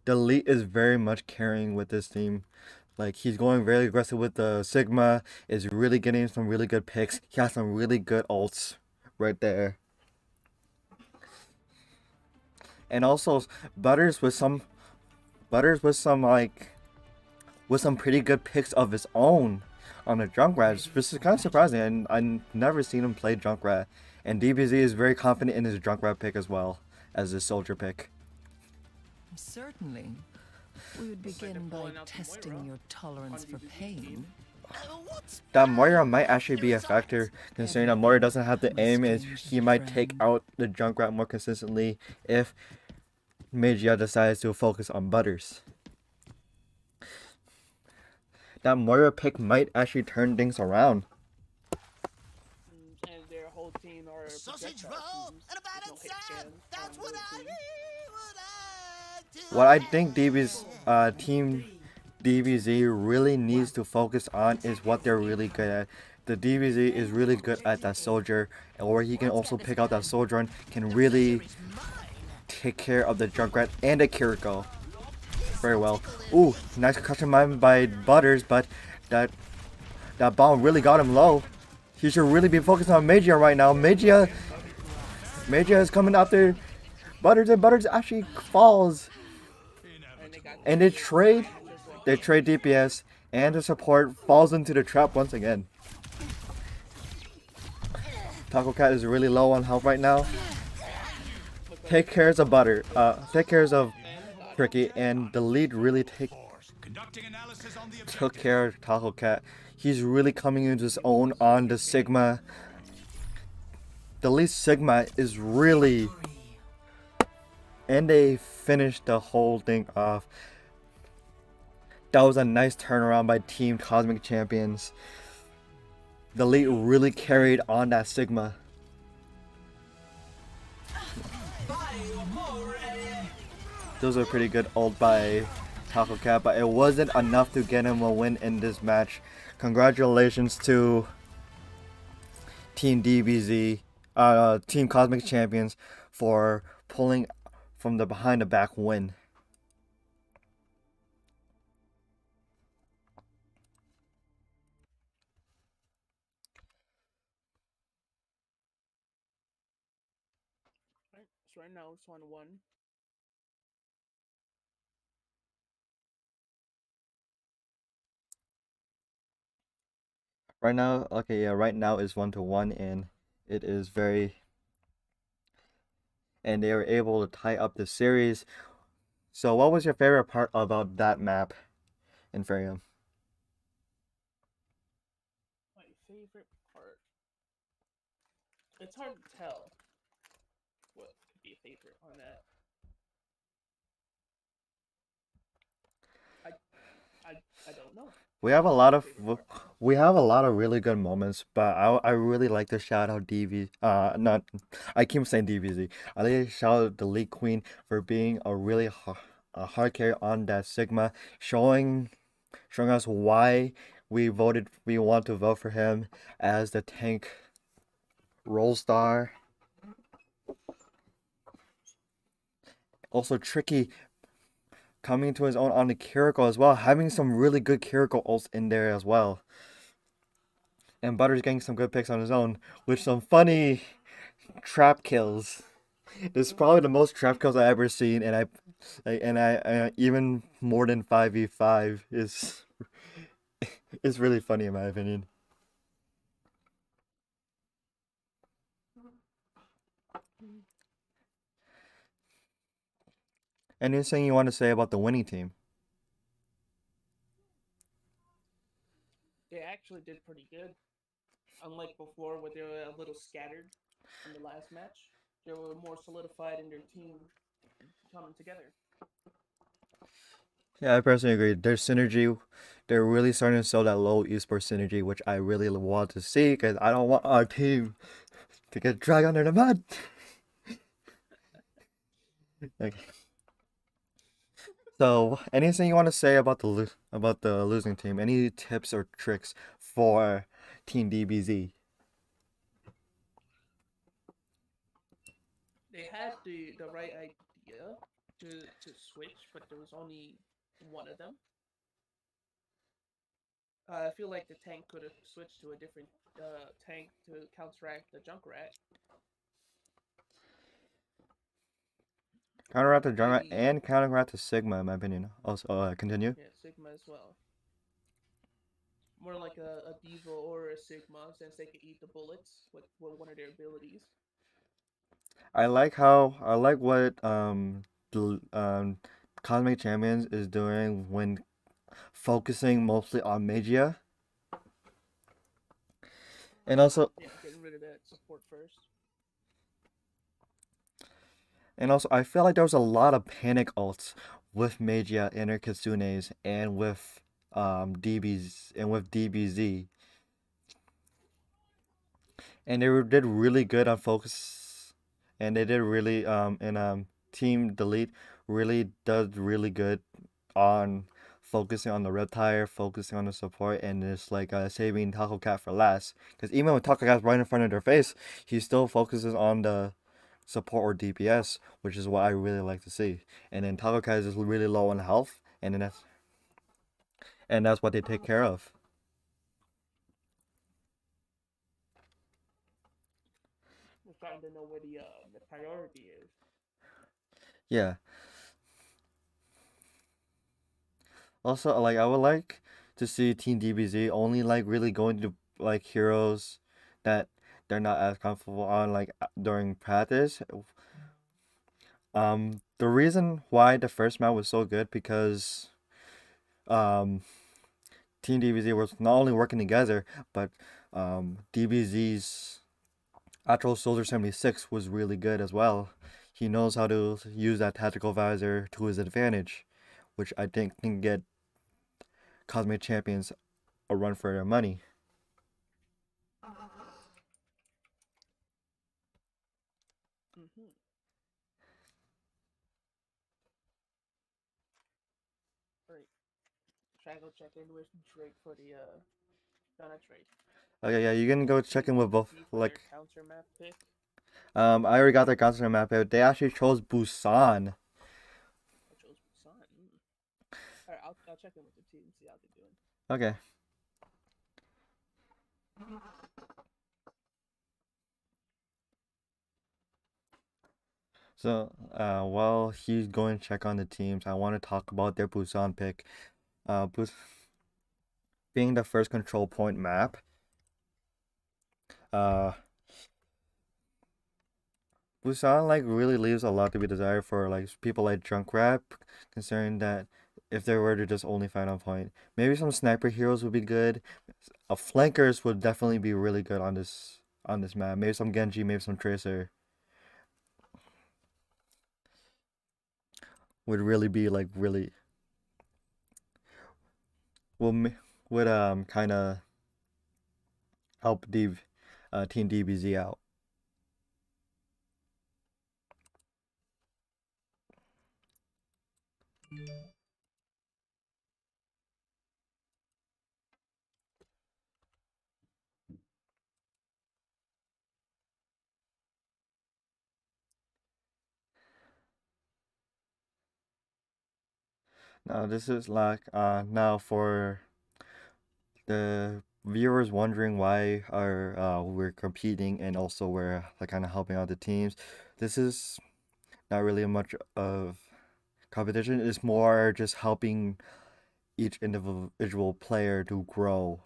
The Elite is very much carrying with this team. Like, he's going very aggressive with the Sigma, is really getting some really good picks. He has some really good ults right there. And also Butters with some pretty good picks of his own on the Junkrat, which is kind of surprising. And I've never seen him play Junkrat. And DBZ is very confident in his Junkrat pick as well as his soldier pick. Certainly. We would begin by pulling out the testing Moira your tolerance on for DBZ pain. team. That Moira might actually be a factor, considering that Moira doesn't have the aim, and he might take out the Junkrat more consistently if Magia decides to focus on Butters. That Moira pick might actually turn things around. And their whole team are Sausage projectile roll teams. and a bad There's no hit sand. scan That's on what those I teams. What I think DB's team DBZ really needs to focus on is what they're really good at. The DBZ is really good at that soldier, or he can also pick out that soldier and can really take care of the Junkrat and the Kiriko very well. Ooh, nice concussion mine by Butters, but that bomb really got him low. He should really be focused on Magia right now. Magia is coming after Butters, and Butters actually falls. And they trade DPS, and the support falls into the trap once again. Taco Cat is really low on health right now. Take care of Butter. Take care of Tricky, and the lead really took care of Taco Cat. He's really coming into his own on the Sigma. The lead Sigma is really, and they finished the whole thing off. That was a nice turnaround by Team Cosmic Champions. The lead really carried on that Sigma. Those are pretty good ult by Taco Cat, but it wasn't enough to get him a win in this match. Congratulations to Team DBZ, Team Cosmic Champions for pulling from the behind the back win. Right. So right now it's 1-1. Right now, okay, yeah, right now is 1-1, and it is very, and they were able to tie up the series. So, what was your favorite part about that map, Inferium? My favorite part. It's hard to tell what could be a favorite on that. I I I don't know. We have a What's lot your of favorite part? we have a lot of really good moments, but I really like to shout out DV. Not I keep saying DVZ. I like to shout out the League Queen for being a hard carry on that Sigma, showing us why we want to vote for him as the tank role star. Also Tricky coming to his own on the Kiriko as well, having some really good Kiriko ults in there as well. And Butter's getting some good picks on his own with some funny trap kills. This is probably the most trap kills I ever seen, and I even more than 5v5 is really funny in my opinion. Anything you want to say about the winning team? They actually did pretty good. Unlike before, where they were a little scattered in the last match, they were more solidified in their team coming together. Yeah, I personally agree. Their synergy, they're really starting to sell that low esports synergy, which I really want to see because I don't want our team to get dragged under the mud. Okay. So, anything you want to say about about the losing team? Any tips or tricks for Team DBZ? They had the right idea to switch, but there was only one of them. I feel like the tank could have switched to a different tank to counteract the Junkrat. Counteract the Juggernaut Maybe, and counteract the Sigma, in my opinion. Also, continue. yeah, Sigma as well. More like a Diva or a Sigma, since they could eat the bullets with one of their abilities. I like what the Cosmic Champions is doing when focusing mostly on Magia, and also Yeah, getting rid of that support first. I feel like there was a lot of panic ults with Magia and her Kitsunes and with DBZ, and did really good on focus, and they did really and Team Delete really does really good on focusing on the reptile, focusing on the support, and just like saving Taco Cat for last. Because even when Taco Cat's right in front of their face, he still focuses on the support or DPS, which is what I really like to see. And then Taco Cat is just really low on health, and that's what they take care of. We're starting to know where the priority is. Yeah. Also, like I would like to see Team DBZ only like really going to like heroes that they're not as comfortable on like during practice. The reason why the first map was so good because um Team DBZ was not only working together, but DBZ's Actual Soldier 76 was really good as well. He knows how to use that tactical visor to his advantage, which I think can get Cosmic Champions a run for their money. Mm-hmm. Right. Try to go check in with Drake for the Ghana trade. Okay, yeah, you can go check in with both. For their Like, counter map pick. I already got their counter map out. They actually chose Busan. I chose Busan. Alright, I'll check in with the team, see how they're doing. Okay. So, while he's going to check on the teams, I want to talk about their Busan pick. Being the first control point map, uh, Busan like really leaves a lot to be desired for like people like Junkrat, considering that if they were to just only find on point, maybe some sniper heroes would be good. Flankers would definitely be really good on this map. Maybe some Genji, maybe some Tracer would really be like really will would kind of help Team DBZ out. Now this is like now for the viewers wondering why are we're competing and also we're like kind of helping out the teams. This is not really much of competition. It's more just helping each individual player to grow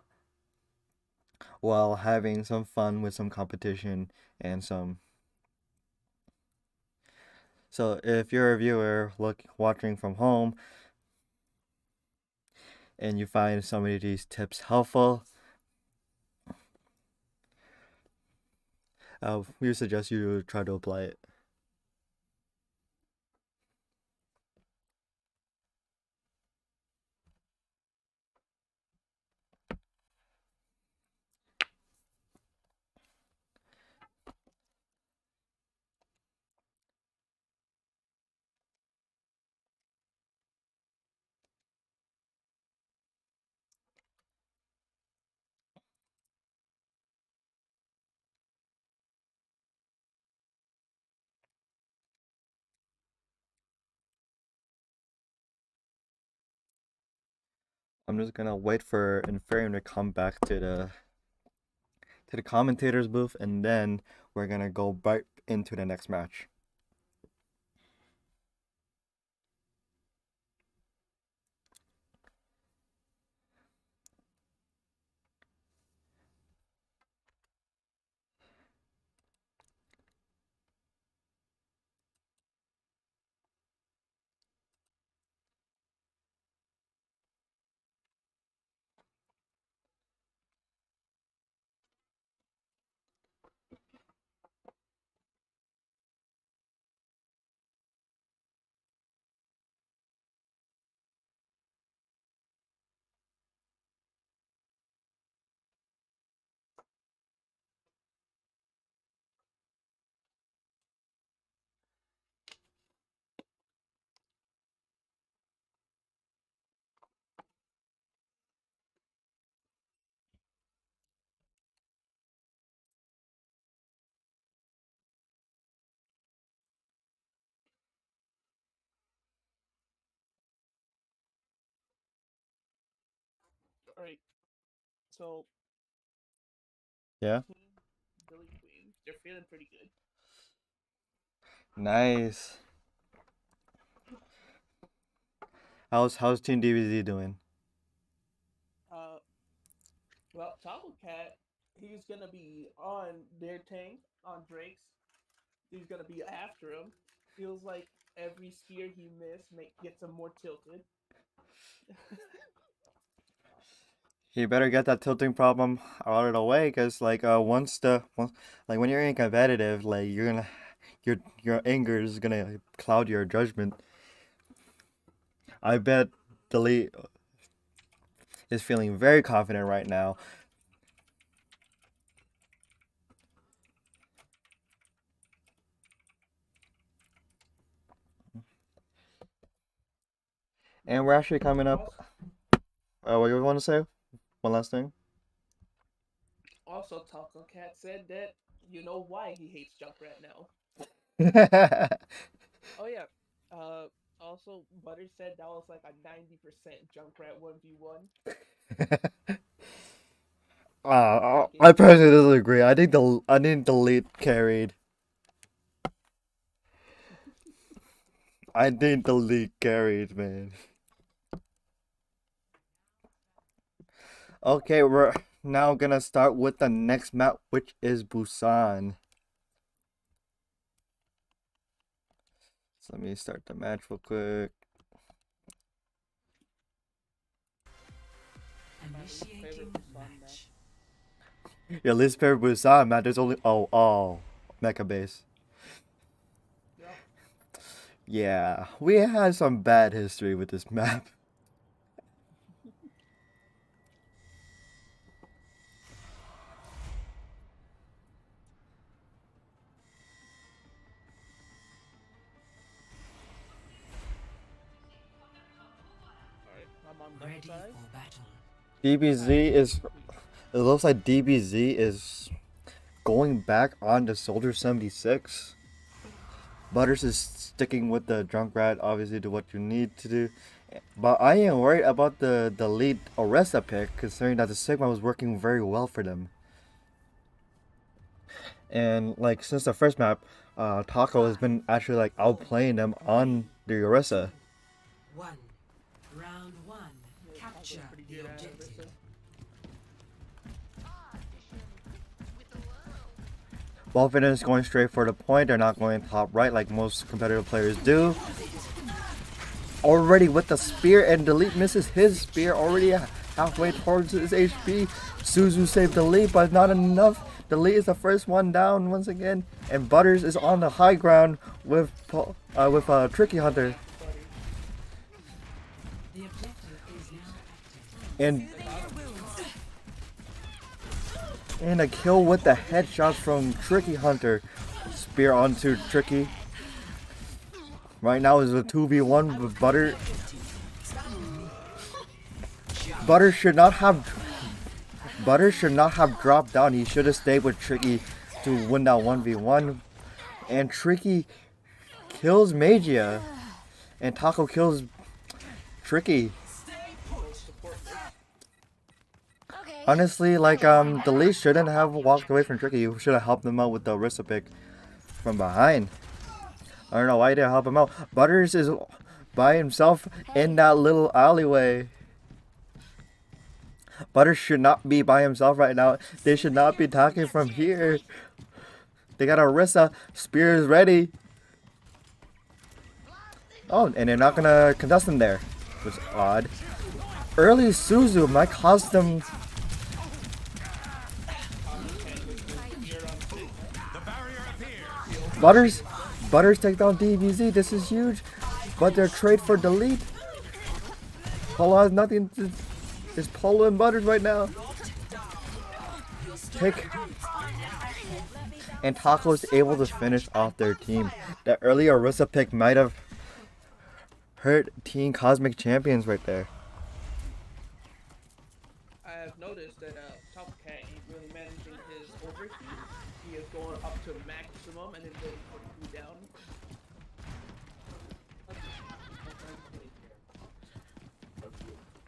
while having some fun with some competition and some. So if you're a viewer watching from home and you find some of these tips helpful, we suggest you try to apply it. I'm just gonna wait for Inferium to come back to the commentators booth, and then we're gonna go right into the next match. Alright, so Yeah, Team Billy Queen, they're feeling pretty good. nice. How's Team DBZ doing? Uh, well, Taco Cat, he's gonna be on their tank on Drake's. He's gonna be after him. Feels like every spear he missed gets him more tilted. You better get that tilting problem out of the way, cause like like when you're in competitive, like you're gonna your anger is gonna cloud your judgment. I bet Delete is feeling very confident right now. And we're actually coming up. Also, What you want to say? One last thing. also, Taco Cat said that you know why he hates Junkrat now. Oh yeah. Also, Butter said that was like a 90% Junkrat 1v1. I personally disagree. I think the lead carried. I think the lead carried, man. Okay, we're now gonna start with the next map, which is Busan. So let me start the match real quick. Initiating match. Your least favorite Busan map, there's only Mecha Base. Yep. Yeah, we had some bad history with this map. Alright, I'm on Ready left side. for battle. DBZ is. It looks like DBZ is going back on to Soldier 76. Butters is sticking with the Junkrat, obviously, to what you need to do. But I am worried about the lead Oresa pick, considering that the Sigma was working very well for them. And like since the first map, Taco has been actually like outplaying them on the Oresa. One. Round one. Capture Pretty the good at objective. Orisa. Both of them is going straight for the point. They're not going top right like most competitive players do. Already with the spear, and Delete misses his spear already halfway towards his HP. Suzu saved the lead, but not enough. Delete is the first one down once again, and Butters is on the high ground with Tricky Hunter. The objective is now active. And a kill with the headshots from Tricky Hunter. Spear onto Tricky. Right now is a 2v1 with Butter. Butter should not have dropped down. He should have stayed with Tricky to win that 1v1. And Tricky kills Magia. And Taco kills Tricky. Okay. Honestly, like Delete shouldn't have walked away from Tricky. You should have helped him out with the Orisa pick from behind. I don't know why he didn't help him out. Butters is by himself in that little alleyway. Butters should not be by himself right now. They should not be attacking from here. They got Orisa. Spear is ready. Oh, and they're not gonna contest him there. Which is odd. Early Suzu might cost them. Butters take down DBZ. This is huge. But their trade for Delete. Polo has nothing to. It's Polo and Butters right now. And Taco is able to finish off their team. That early Orisa pick might have hurt Team Cosmic Champions right there. I have noticed that Top Cat ain't really managing his overheat. He is going up to maximum and then waiting for the cooldown.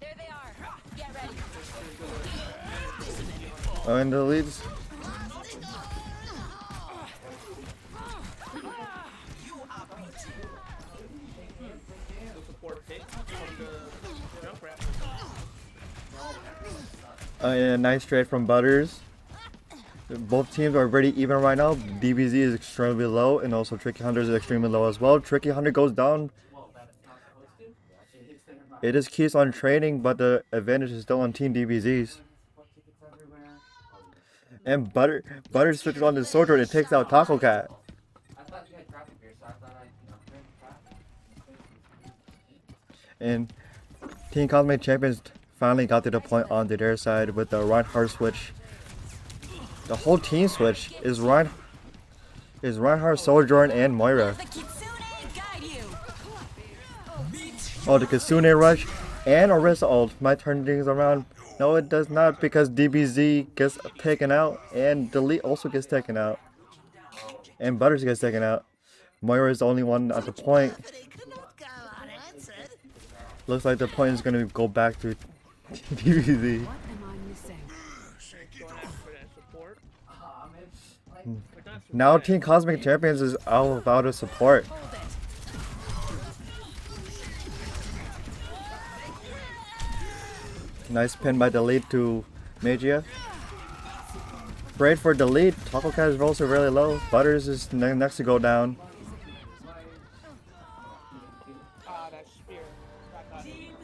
There they are. Get ready. Oh, and the leads. The support pick from the Junkrat. And a nice trade from Butters. Both teams are pretty even right now. DBZ is extremely low, and also Tricky Hunter is extremely low as well. Tricky Hunter goes down. It just keeps on trading, but the advantage is still on Team DBZ's. And Butters switches on the soldier and takes out Taco Cat. And Team Cosmic Champions finally got to the point on their side with the Reinhardt switch. The whole team switch is Reinhardt, Sojourn, and Moira. The Kitsune guide you. Oh, the Kitsune rush and Orisa ult might turn things around. No, it does not because DBZ gets taken out and Delete also gets taken out. And Butters gets taken out. Moira is the only one at the point. Looks like the point is going to go back to DBZ. What am I missing? Going after that support. But that's Now bad. Team Cosmic Champions is out without a support. Hold it. Nice pin by Delete to Magia. Great for Delete. Taco Cat's rolls are really low. Butters is next to go down. Ah, that spear. That got him.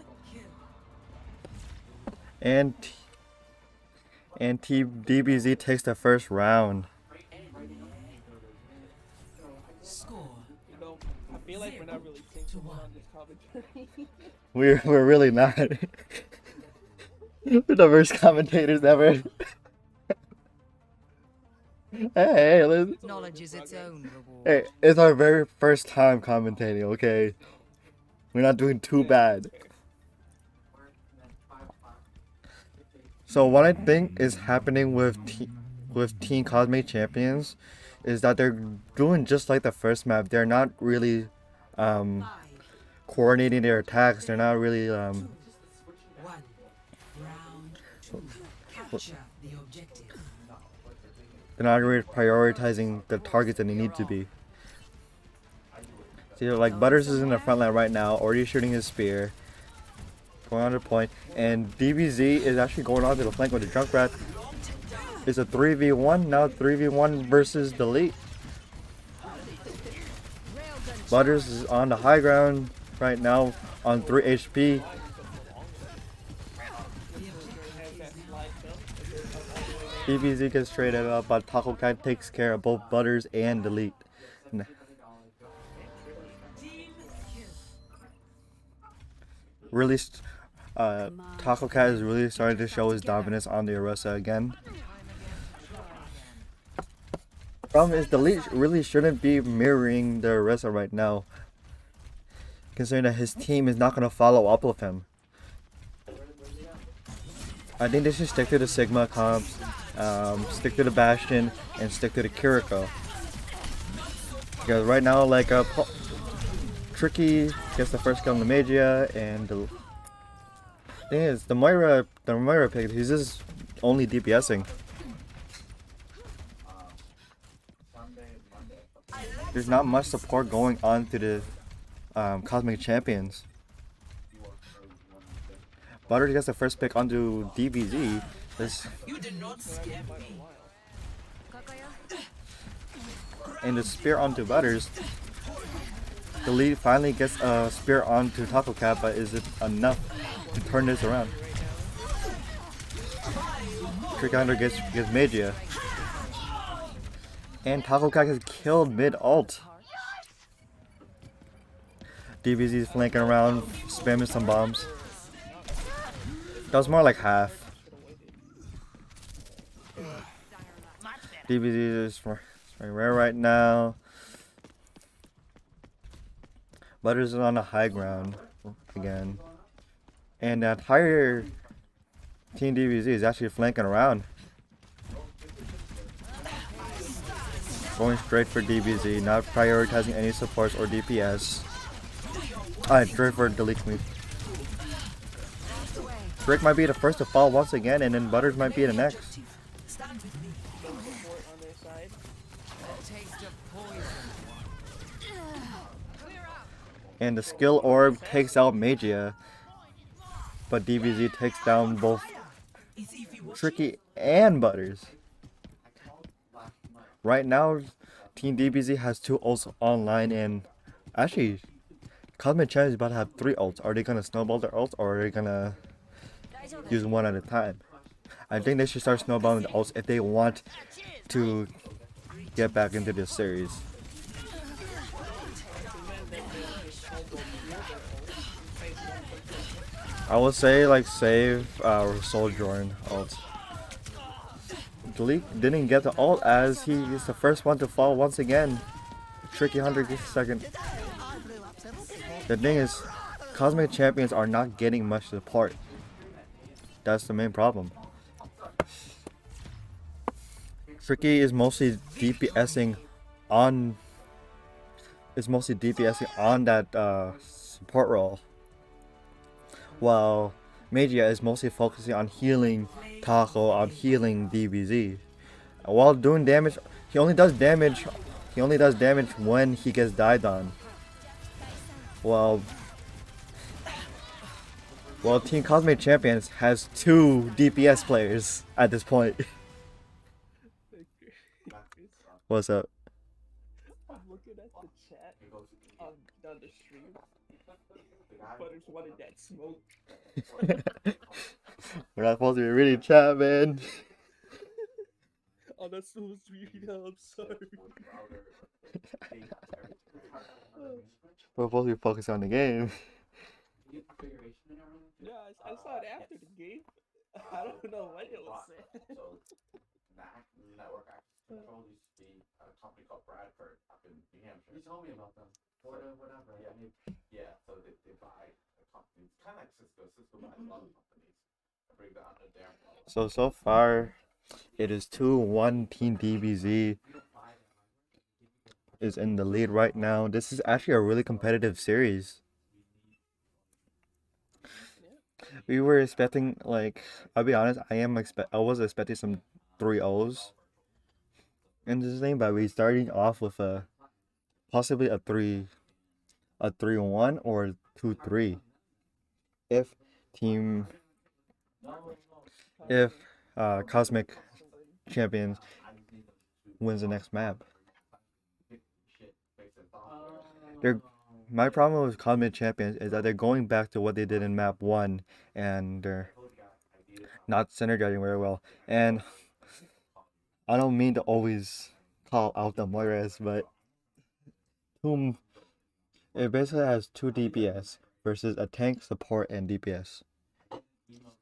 And Team DBZ takes the first round. Score. You know, I feel like we're not really thinking on this commentary. We're really not. We're the worst commentators ever. Hey, let's, Knowledge is its own reward. hey, it's our very first time commentating, okay? We're not doing too bad. So what I think is happening with Team Cosmic Champions is that they're doing just like the first map. They're not really coordinating their attacks. They're not really 1. Round 2. Capture the objective. they're not really prioritizing the targets that they need to be. See, like Butters is in the front line right now, already shooting his spear, going on the point, and DBZ is actually going on to the flank with the Junkrat. It's a 3v1 now, 3v1 versus Delete. Butters is on the high ground right now on 3 HP. DBZ gets traded up, but Taco Cat takes care of both Butters and Delete. Really, Taco Cat is really starting to show his dominance on the Orisa again. Problem is, Delete really shouldn't be mirroring the Orisa right now, considering that his team is not going to follow up with him. I think they should stick to the Sigma comps, stick to the Bastion, and stick to the Kiriko. Because right now, like, Tricky gets the first kill on the Magia, and the thing is, the Moira pick, he's just only DPSing. There's not much support going on to the Cosmic Champions. Butters gets the first pick onto DBZ. You did not scare me. And the spear onto Butters. The lead finally gets a spear onto Taco Cat, but is it enough to turn this around? Trick Hunter gets Magia. And Taco Cat is killed mid-ult. DBZ is flanking around, spamming some bombs. That was more like half. DBZ is rare right now. Butters is on the high ground again. And that higher Team DBZ is actually flanking around. Going straight for DBZ, not prioritizing any supports or DPS. Straight for Delete Queen. Drake might be the first to fall once again, and then Butters might be the next. Stand with me. Support on their side. Taste of poison. And the skill orb takes out Magia, but DBZ takes down both Is Ify watching? Tricky and Butters. Right now, Team DBZ has 2 ults online, and actually, Cosmic Champions is about to have 3 ults. Are they gonna snowball their ults, or are they gonna use one at a time? I think they should start snowballing the ults if they want to get back into this series. I would say like save Sojourn ult. Delete didn't get the ult as he is the first one to fall once again. Tricky Hunter gets second. The thing is, Cosmic Champions are not getting much support. That's the main problem. Tricky is mostly DPSing on that support role, while Magia is mostly focusing on healing Taco, on healing DBZ. While doing damage, he only does damage. He only does damage when he gets died on. Well, Team Cosmic Champions has 2 DPS players at this point. What's up? I'm looking at the chat on the stream. Butters wanted that smoke. We're not supposed to be reading chat, man. Oh, that's supposed to be. I'm sorry. We're supposed to be focused on the game. Yeah, I saw it after the game. I don't know what it was saying. Network access control used to be a company called Bradford up in New Hampshire. You told me about them. Whatever. Yeah. So they buy a company. It's kind of like Cisco. Cisco buys a lot of companies. Bring that under their umbrella. So far, it is 2-1. Team DBZ is in the lead right now. This is actually a really competitive series. We were expecting, like, I'll be honest, I was expecting some 3-0s in this game, but we're starting off with possibly a 3-1 or 2-3 if Cosmic Champions wins the next map. My problem with Cosmic Champions is that they're going back to what they did in map 1, and they're not synergizing very well. And I don't mean to always call out the Moiras, but it basically has 2 DPS versus a tank, support, and DPS.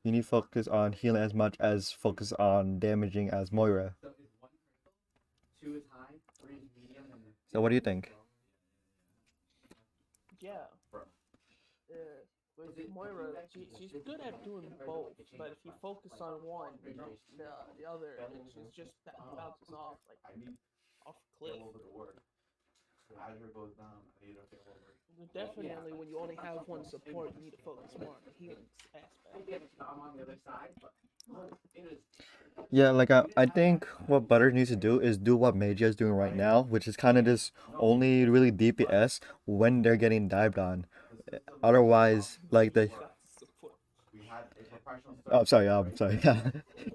You need to focus on healing as much as focus on damaging as Moira. So what do you think? Yeah. With Moira, she's good at doing both, but if you focus on one, the other, she's just bounces off like off a cliff. Azure goes down. I need to feel over. Definitely, when you only have one support, you need to focus more on the healing aspect. I'm on the other side, but Yeah, like I think what Butter needs to do is do what Magia is doing right now, which is kind of just only really DPS when they're getting dived on. Otherwise, like the I'm sorry.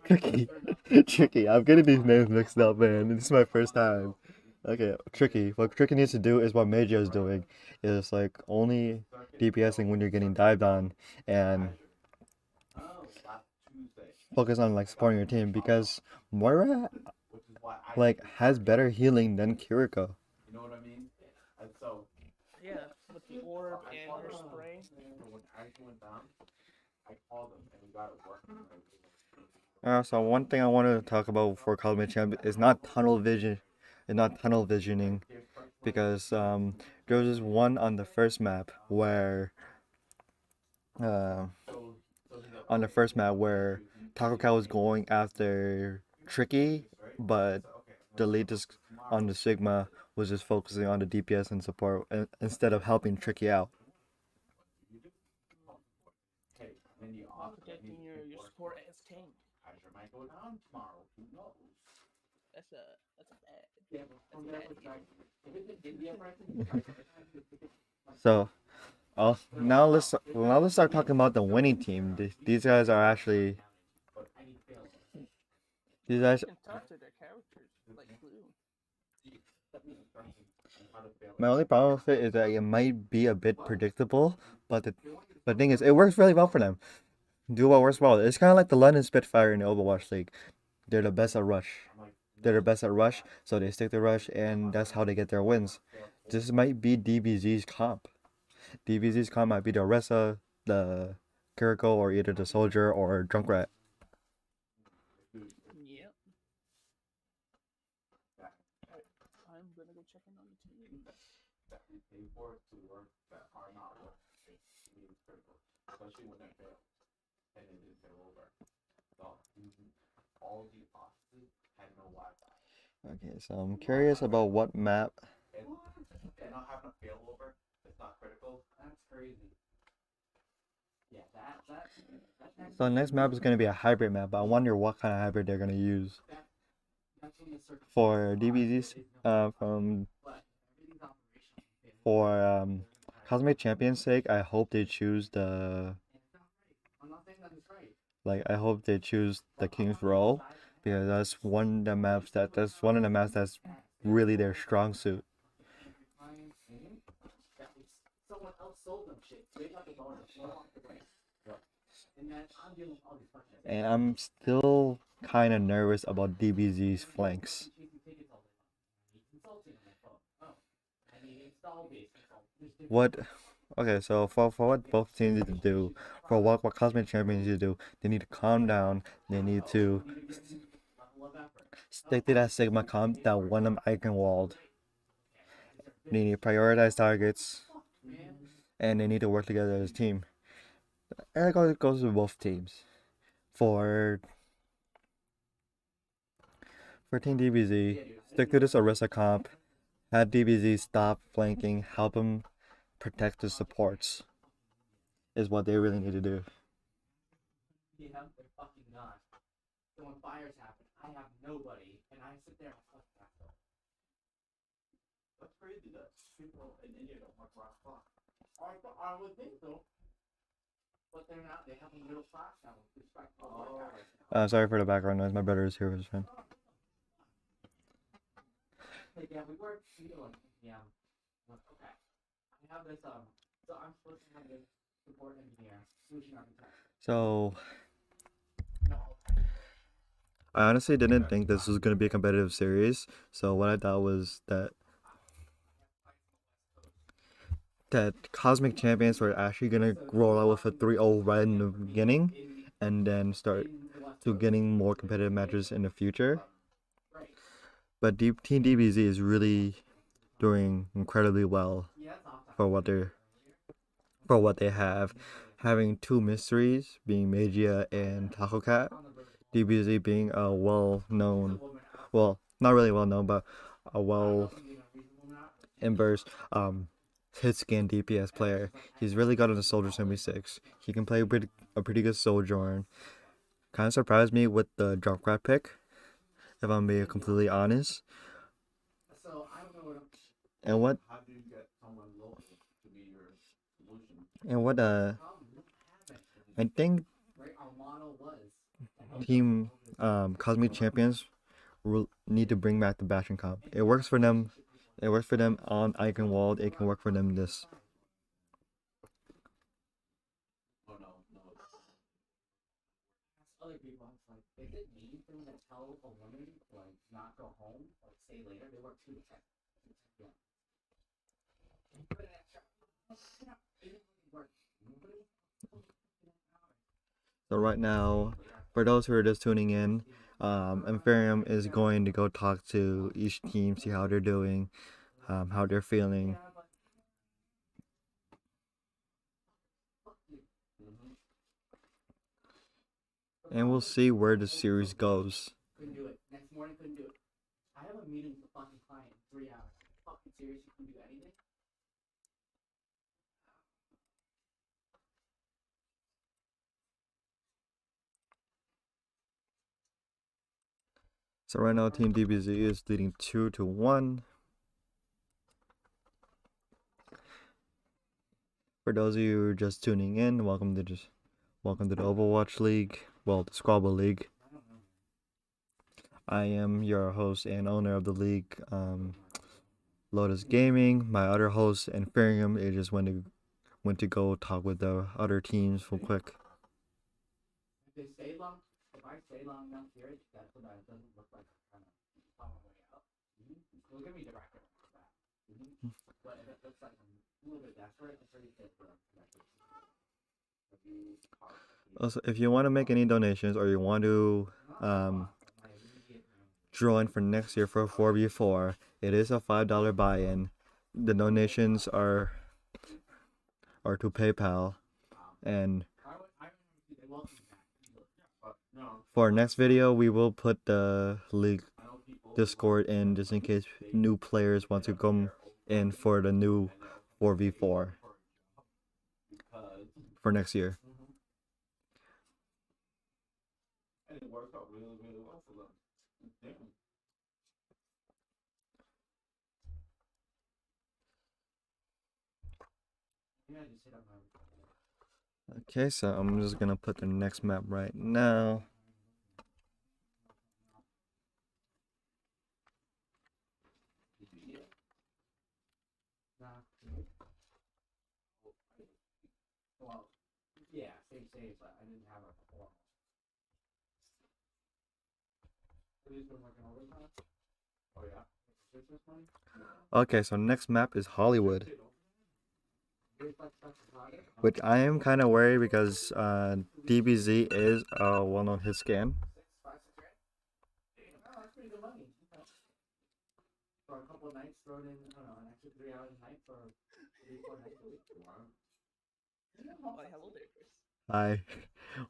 Tricky. Tricky. I'm getting these names mixed up, man. This is my first time. Okay, Tricky. What Tricky needs to do is what Magia is doing. Is like only DPSing when you're getting dived on and focus on like supporting your team because Moira like has better healing than Kiriko. you know what I mean? And so Yeah, with the orb and her spray. when Azure went down, I called them and we got it working. So one thing I want to talk about for Cosmic Champ is not tunnel vision, visioning, because there was this one on the first map where Taco Cow was going after Tricky, but the lead just on the Sigma was just focusing on the DPS and support instead of helping Tricky out. Protecting your support as tank. Azure might go down tomorrow. Who knows? That's a bad. So, now let's start talking about the winning team. These guys are actually these guys. Tough to their characters, like glue. My only problem with it is that it might be a bit predictable, but the thing is, it works really well for them. Do what works well. It's kind of like the London Spitfire in the Overwatch League. They're the best at rush. So they stick to rush, and that's how they get their wins. This might be DBZ's comp. DBZ's comp might be the Orisa, the Kiriko, or either the Soldier or Junkrat. Yep. I'm gonna go check in on the team. That we pay for to work that are not working. It's critical, especially when they fail. and it didn't fail over. So all the offices had no Wi-Fi. Okay, so I'm curious about what map. And not having a failover, it's not critical. That's crazy. Yeah, So the next map is going to be a hybrid map, but I wonder what kind of hybrid they're going to use. For DBZs, for Cosmic Champion's sake, I hope they choose the I hope they choose the King's Row, because that's one of the maps that's really their strong suit. someone else sold them shit. They got the bonus. And then I'm dealing with all these fucking. And I'm still kind of nervous about DBZ's flanks. What? Okay, so for what both teams need to do, for what Cosmic Champions need to do, they need to calm down. They need to stick to that Sigma comp that won them Eichenwald. They need to prioritize targets, and they need to work together as a team. And it goes with both teams. For Team DBZ, stick to this Orisa comp. Have DBZ stop flanking, help him protect the supports. Is what they really need to do. They're fucking not. So when fires happen, I have nobody, and I sit there and fucking asshole. That's crazy that people in India don't watch rock clock. I would think so. But they're not. They have a middle class now. Respect. Sorry for the background noise. My brother is here with his friend. Like, yeah, we work. Yeah. Okay. I have this. So I'm supposed to have this support engineer, solution architect. So I honestly didn't think this was gonna be a competitive series. So what I thought was that Cosmic Champions were actually gonna roll out with a 3-0 right in the beginning, and then start to getting more competitive matches in the future. But Team DBZ is really doing incredibly well for what they have, having two mysteries being Magia and Taco Cat. DBZ being a well-known, well, not really well-known, but a well-inversed hit scan DPS player. He's really good on the Soldier 76. He can play a pretty good Sojourn. Kind of surprised me with the Junkrat pick, if I'm being completely honest. And what I think Team Cosmic Champions will need to bring back the Bastion comp. It works for them. It works for them on Eichenwald. It can work for them this. Oh no. Other people, it's like, is it mean for me to tell a woman like not go home, like stay later? They work 2 to 10. Yeah. So right now, for those who are just tuning in, Imperium is going to go talk to each team, see how they're doing, how they're feeling. And we'll see where the series goes. Couldn't do it. Next morning, couldn't do it. I have a meeting with the fucking client in 3 hours. Fucking serious, you can do anything? So right now, Team DBZ is leading 2-1. For those of you who are just tuning in, welcome to the Overwatch League, well, the Squabble League. I am your host and owner of the league, Lotus Gaming. My other host, Inferium, it just went to go talk with the other teams real quick. If they stay long, if I stay long enough here, that's so that it doesn't look like I'm kind of on my way out. It'll give me direction for that. But if it looks like I'm a little bit desperate, it's pretty good for Also, if you want to make any donations or you want to join for next year for 4v4, it is a $5 buy-in. The donations are to PayPal, and for our next video, we will put the league Discord in just in case new players want to come in for the new 4v4 for next year. And it worked out really, really well for them. Damn. Yeah, just hit up my. Okay, so I'm just gonna put the next map right now. Well, yeah, save, but I didn't have a formal. Who's been working overtime? Oh yeah. Christmas money? Okay, so next map is Hollywood, which I am kind of worried because DBZ is a well-known hit scan. That's pretty good money. For a couple of nights, thrown in, I don't know, an extra 3 hours a night for 3-4 nights a week. Wow. Oh, hello there, Chris. Hi,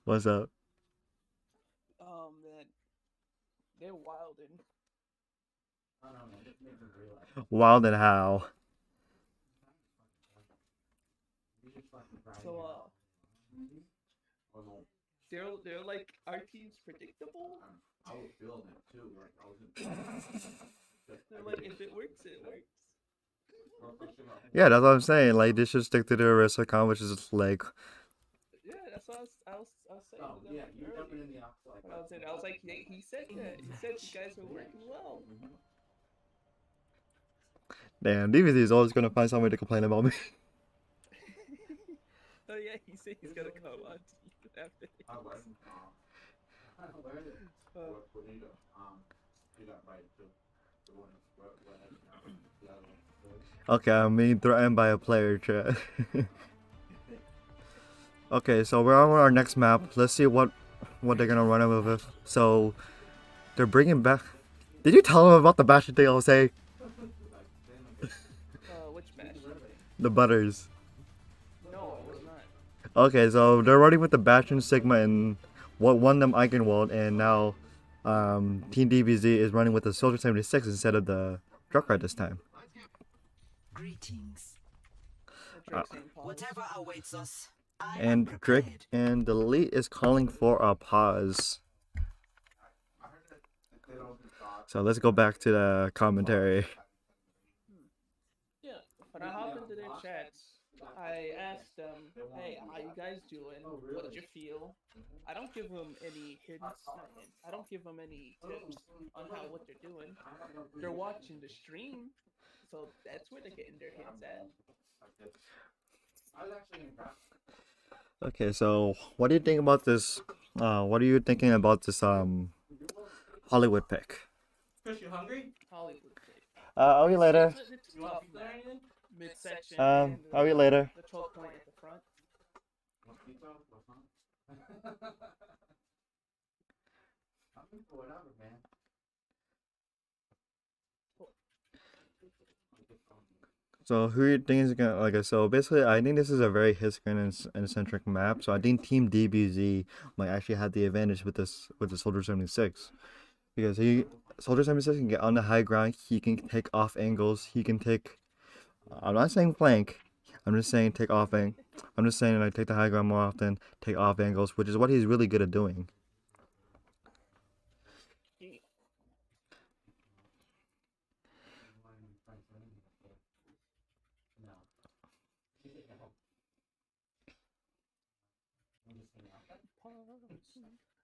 what's up? Man, they're wild and I don't know, just make them realize. Wild and how? so they're like our team's predictable. I was feeling it too. Like I was in. They're like if it works, it works. Yeah, that's what I'm saying. Like, they should stick to the Aristocon, which is like, Yeah, that's what I was saying. Oh to them yeah, you earlier. jumping in the opposite. I was like, he said that. He said you guys are working well. damn, DBZ is always gonna find some way to complain about me. Oh yeah, he said he's gonna come on to you after this. I learned. I learned it. What you do? You got right too. The one Okay, I'm being threatened by a player, chat. Okay, so we're on our next map. Let's see what they're gonna run over with. So they're bringing back. Did you tell them about the bashing thing I was saying? Which match? The butters. No, it was not. Okay, so they're running with the Bastion Sigma and what won them Eichenwald, and now Team DBZ is running with the Soldier 76 instead of the Drunkard this time. Greetings. Drake St. Paul's. Whatever awaits us, I am And Drake prepared. and the elite is calling for a pause. So let's go back to the commentary. Yeah, when I hop into their chats, I asked them, "Hey, how you guys doing? What did you feel?" I don't give them any hints. Not hints. I don't give them any tips on what they're doing. They're watching the stream, so that's where they're getting their hints at. I was actually impressed. Okay, so what do you think about this? What are you thinking about this Hollywood pick? Chris, you hungry? Hollywood pick. I'll eat later. It's tough, man. Midsection. I'll eat later. The choke point at the front. Whatever, man. So who you think is gonna so basically I think this is a very hit-scan and centric map. So I think Team DBZ might actually have the advantage with the Soldier 76. Because Soldier 76 can get on the high ground, he can take off angles, he can take I'm not saying flank, I'm just saying take off I'm just saying like take the high ground more often, take off angles, which is what he's really good at doing.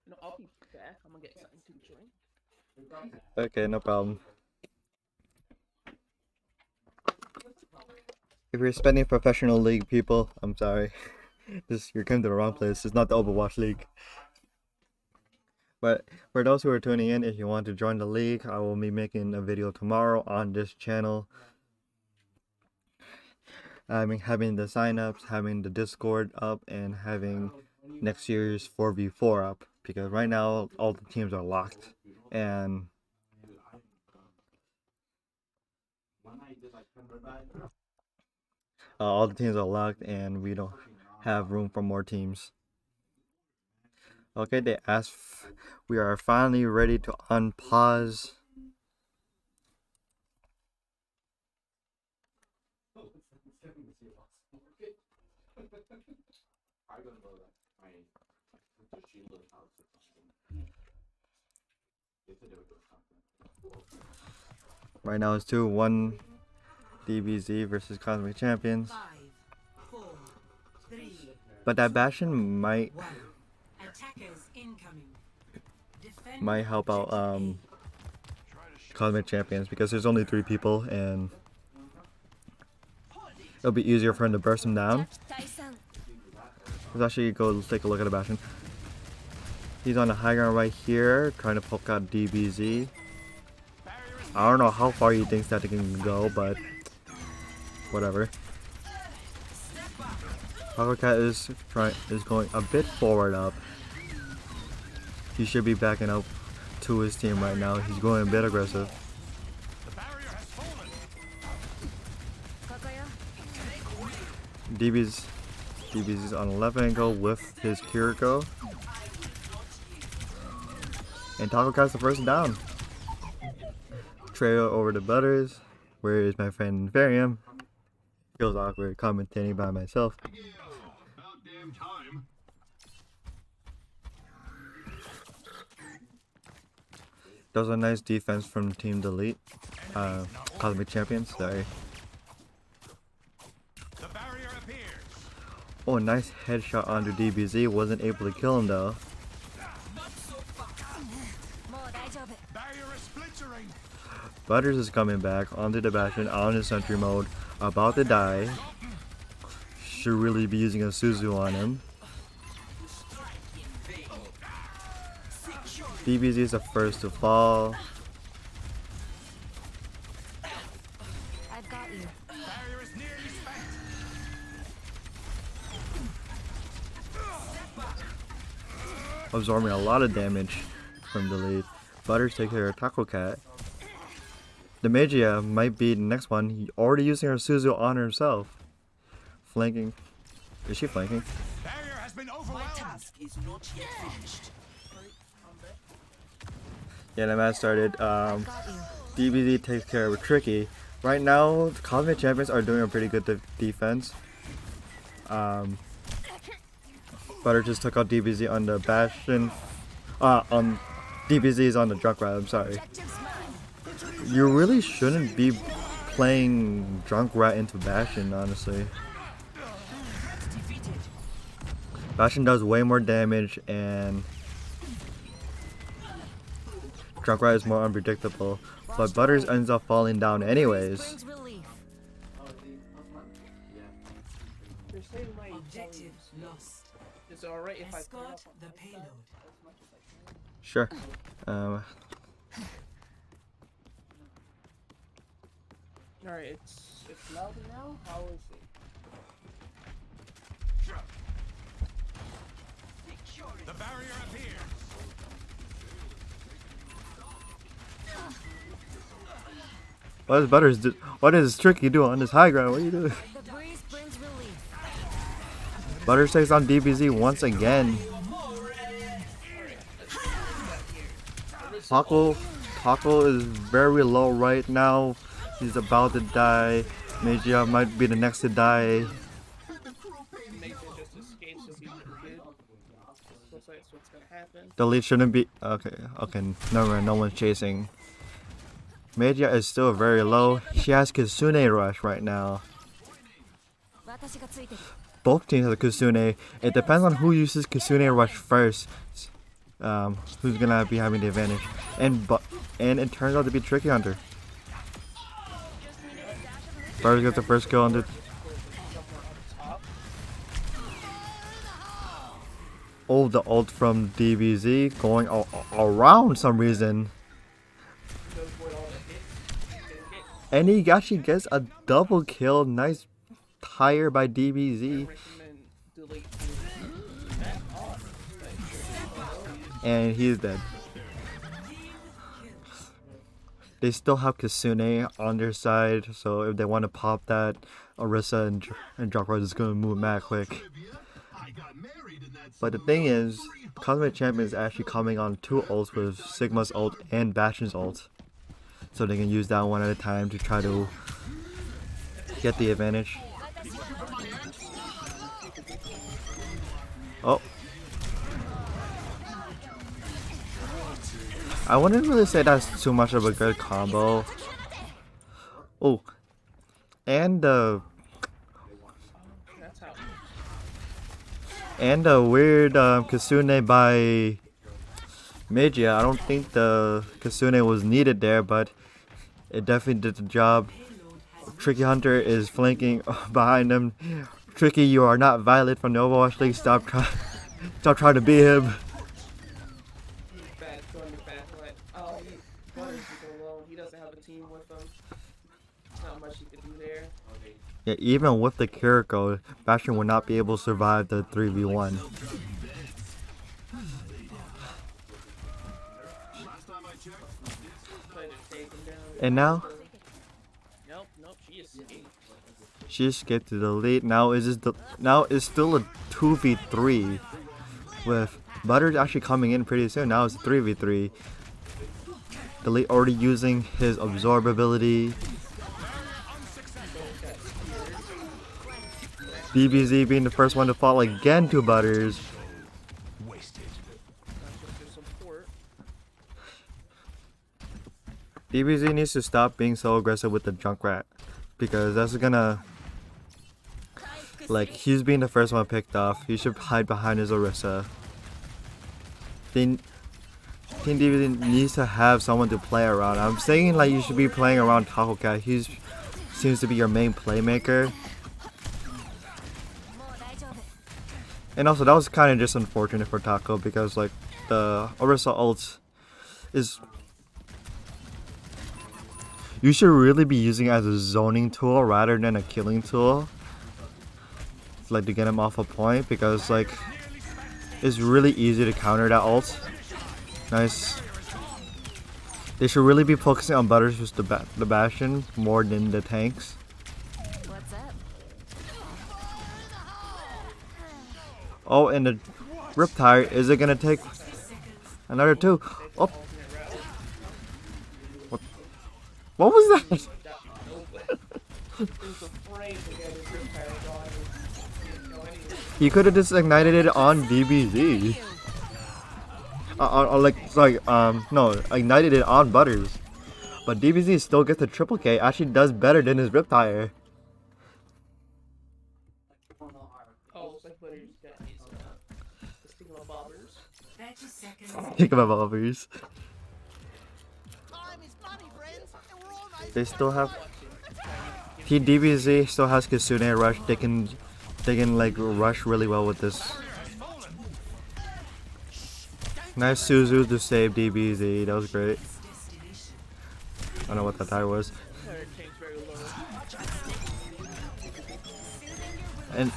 No, I'll be back. I'm gonna get something to drink. Okay, no problem. If you're spending professional league, people, I'm sorry. You came to the wrong place. It's not the Overwatch League. But for those who are tuning in, if you want to join the league, I will be making a video tomorrow on this channel. Having the sign-ups, having the Discord up, and having next year's 4v4 up. Because right now, all the teams are locked. And all the teams are locked, and we don't have room for more teams. Okay, they asked. We are finally ready to unpause. Right now it's 2-1 DBZ versus Cosmic Champions. 5, 4, 3, But that Bastion might 1. Attackers incoming. Defend might help out objective Cosmic Champions because there's only 3 people and it'll be easier for him to burst him down. Let's actually go take a look at the Bastion. He's on the high ground right here, trying to poke out DBZ. I don't know how far he thinks that he can go, but whatever. Taco Cat is going a bit forward up. He should be backing up to his team right now. He's going a bit aggressive. DBZ's on the left angle with his Kiriko. And Taco Cat's the first down. Trail over to Butters. Where is my friend Nthonie? Feels awkward commentating by myself. That was a nice defense from Team Delete. Cosmic Champions, sorry. Oh, nice headshot onto DBZ. Wasn't able to kill him though. Butters is coming back onto the Bastion on his sentry mode. About to die. Should really be using a Suzu on him. DBZ is the first to fall. I've got you. Absorbing a lot of damage from the lead. Butters take care of Taco Cat. The Magia might be the next one. He already using her Suzu on herself. Flanking. Is she flanking? Barrier has been My overwhelmed. task is not yet finished. Yeah, the match started. Got you. DBZ takes care of Tricky. Right now, the Cosmic Champions are doing a pretty good defense. Butter just took out DBZ on the Bastion. DBZ is on the Junkrat, I'm sorry. Objective's mine. You really shouldn't be playing Junkrat into Bastion, honestly. Defeated. Bastion does way more damage and Junkrat is more unpredictable. But Butters ends up falling down anyways. Brings relief. They're saying my Objective lost. Is it alright if I put Escort up on the my payload. side as much as I can? Sure. Alright, it's louder now? How is it? The barrier appears. What is Butters do? What is Tricky doing on this high ground? What are you doing? The breeze brings relief. Butters takes on DBZ once again. Taco is very low right now. He's about to die. Magia might be the next to die. Nathan just escapes so people can get. Looks like that's what's gonna happen. The lead shouldn't be okay. Never mind. No one's chasing. Magia is still very low. She has Kitsune Rush right now. 私がついてる。 Both teams have Kitsune. It depends on who uses Kitsune Rush first. Who's gonna be having the advantage? And it turns out to be Tricky Hunter. Butters gets the first kill on the. Oh, the ult from DBZ going around some reason. And he actually gets a double kill. Nice tire by DBZ. Recommend delete. And he's dead. They still have Kitsune on their side, so if they want to pop that, Orisa and Junkrat is going to move mad quick. But the thing is, Cosmic Champion is actually coming on 2 ults with Sigma's ult and Bastion's ult. So they can use that one at a time to try to get the advantage. Oh. I wouldn't really say that's too much of a good combo. Oh. And That's how. And the weird Kasune by Magia. I don't think the Kasune was needed there, but it definitely did the job. Tricky Hunter is flanking behind him. Tricky, you are not Violet from the Overwatch League. Stop trying to beat him. He's bad, going to bad play. Oh, Butters is alone. He doesn't have a team with him. Not much he can do there. Yeah, even with the Kiriko, Bastion would not be able to survive the 3v1. Played to take him down. And now Nope, she escaped. she escaped to the lead. Now it's still a 2v3 with Butters actually coming in pretty soon. Now it's a 3v3. The lead already using his absorb ability. DBZ being the first one to fall again to Butters. Wasted. Support. DBZ needs to stop being so aggressive with the Junkrat, because that's gonna, like, he's being the first one picked off. He should hide behind his Orisa. Team DBZ needs to have someone to play around. I'm saying like you should be playing around Tahoka. He seems to be your main playmaker. And also that was kind of just unfortunate for Taco, because like the Orisa ult is, you should really be using it as a zoning tool rather than a killing tool, like to get him off a point, because like it's really easy to counter that ult. Nice. They should really be focusing on Butters with the Bastion more than the tanks. What's up? Oh, and the Riptide, is it gonna take another 2? Oh. What was that? He was afraid to get his Riptide going. He didn't know anything. He could have just ignited it on DBZ. No, ignited it on Butters. But DBZ still gets the triple K. Actually does better than his Riptide. Oh, it's like Butters got his stigma bobbers. 30 seconds. Think about Bobbers. They still have. Team DBZ still has Kasune rush. They can like rush really well with this. Nice Suzu to save DBZ. That was great. I don't know what that tie was. Change very low. And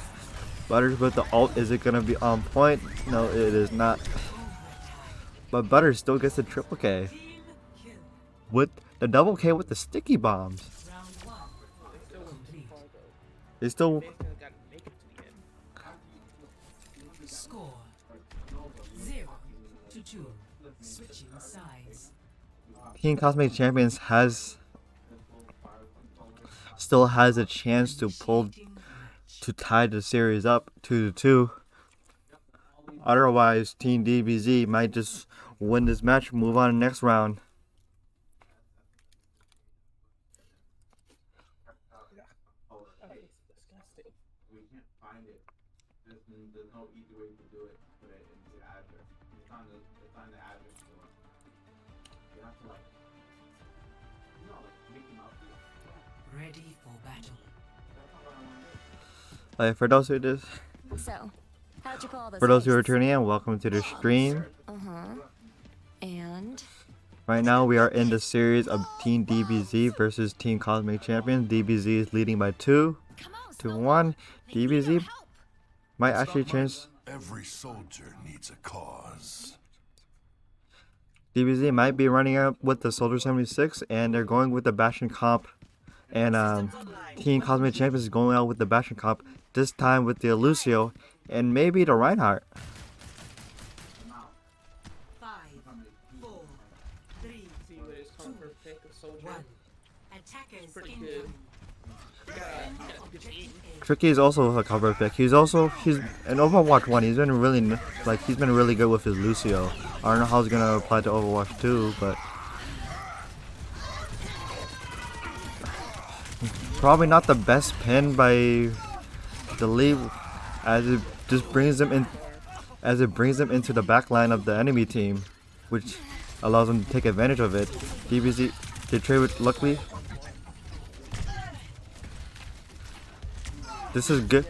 Butters with the ult, is it gonna be on point? No, it is not. But Butters still gets the triple K. With the double K with the sticky bombs. They still. Basically got to make it to the end. Score 0-2. Switching sides. Team Cosmic Champions still has a chance to tie the series up 2-2. Otherwise, Team DBZ might just win this match, move on to the next round. Oh, it's disgusting. We can't find it. There's no easy way to do it. Put it into the address. It's on the address store. You have to like make them up. Ready for battle. For those who just, So, how'd you call this? for those who are tuning in, welcome to the stream. And Right now, we are in the series of Team DBZ versus Team Cosmic Champions. DBZ is leading by 2 to 1. DBZ might actually change. Every soldier needs a cause. DBZ might be running up with the Soldier 76, and they're going with the Bastion comp. And Team Cosmic Champions is going out with the Bastion comp. This time with the Lucio and maybe the Reinhardt. 5, 4, 3, See what his comfort pick of soldier. 1. Attackers Pretty incoming. good. He got good aim. Tricky is also a cover pick. He's in Overwatch 1. He's been really good with his Lucio. I don't know how it's gonna apply to Overwatch 2, but probably not the best pin by the lead, as it just brings them in, as it brings them into the back line of the enemy team, which allows them to take advantage of it. DBZ, they trade with luckily. This is good.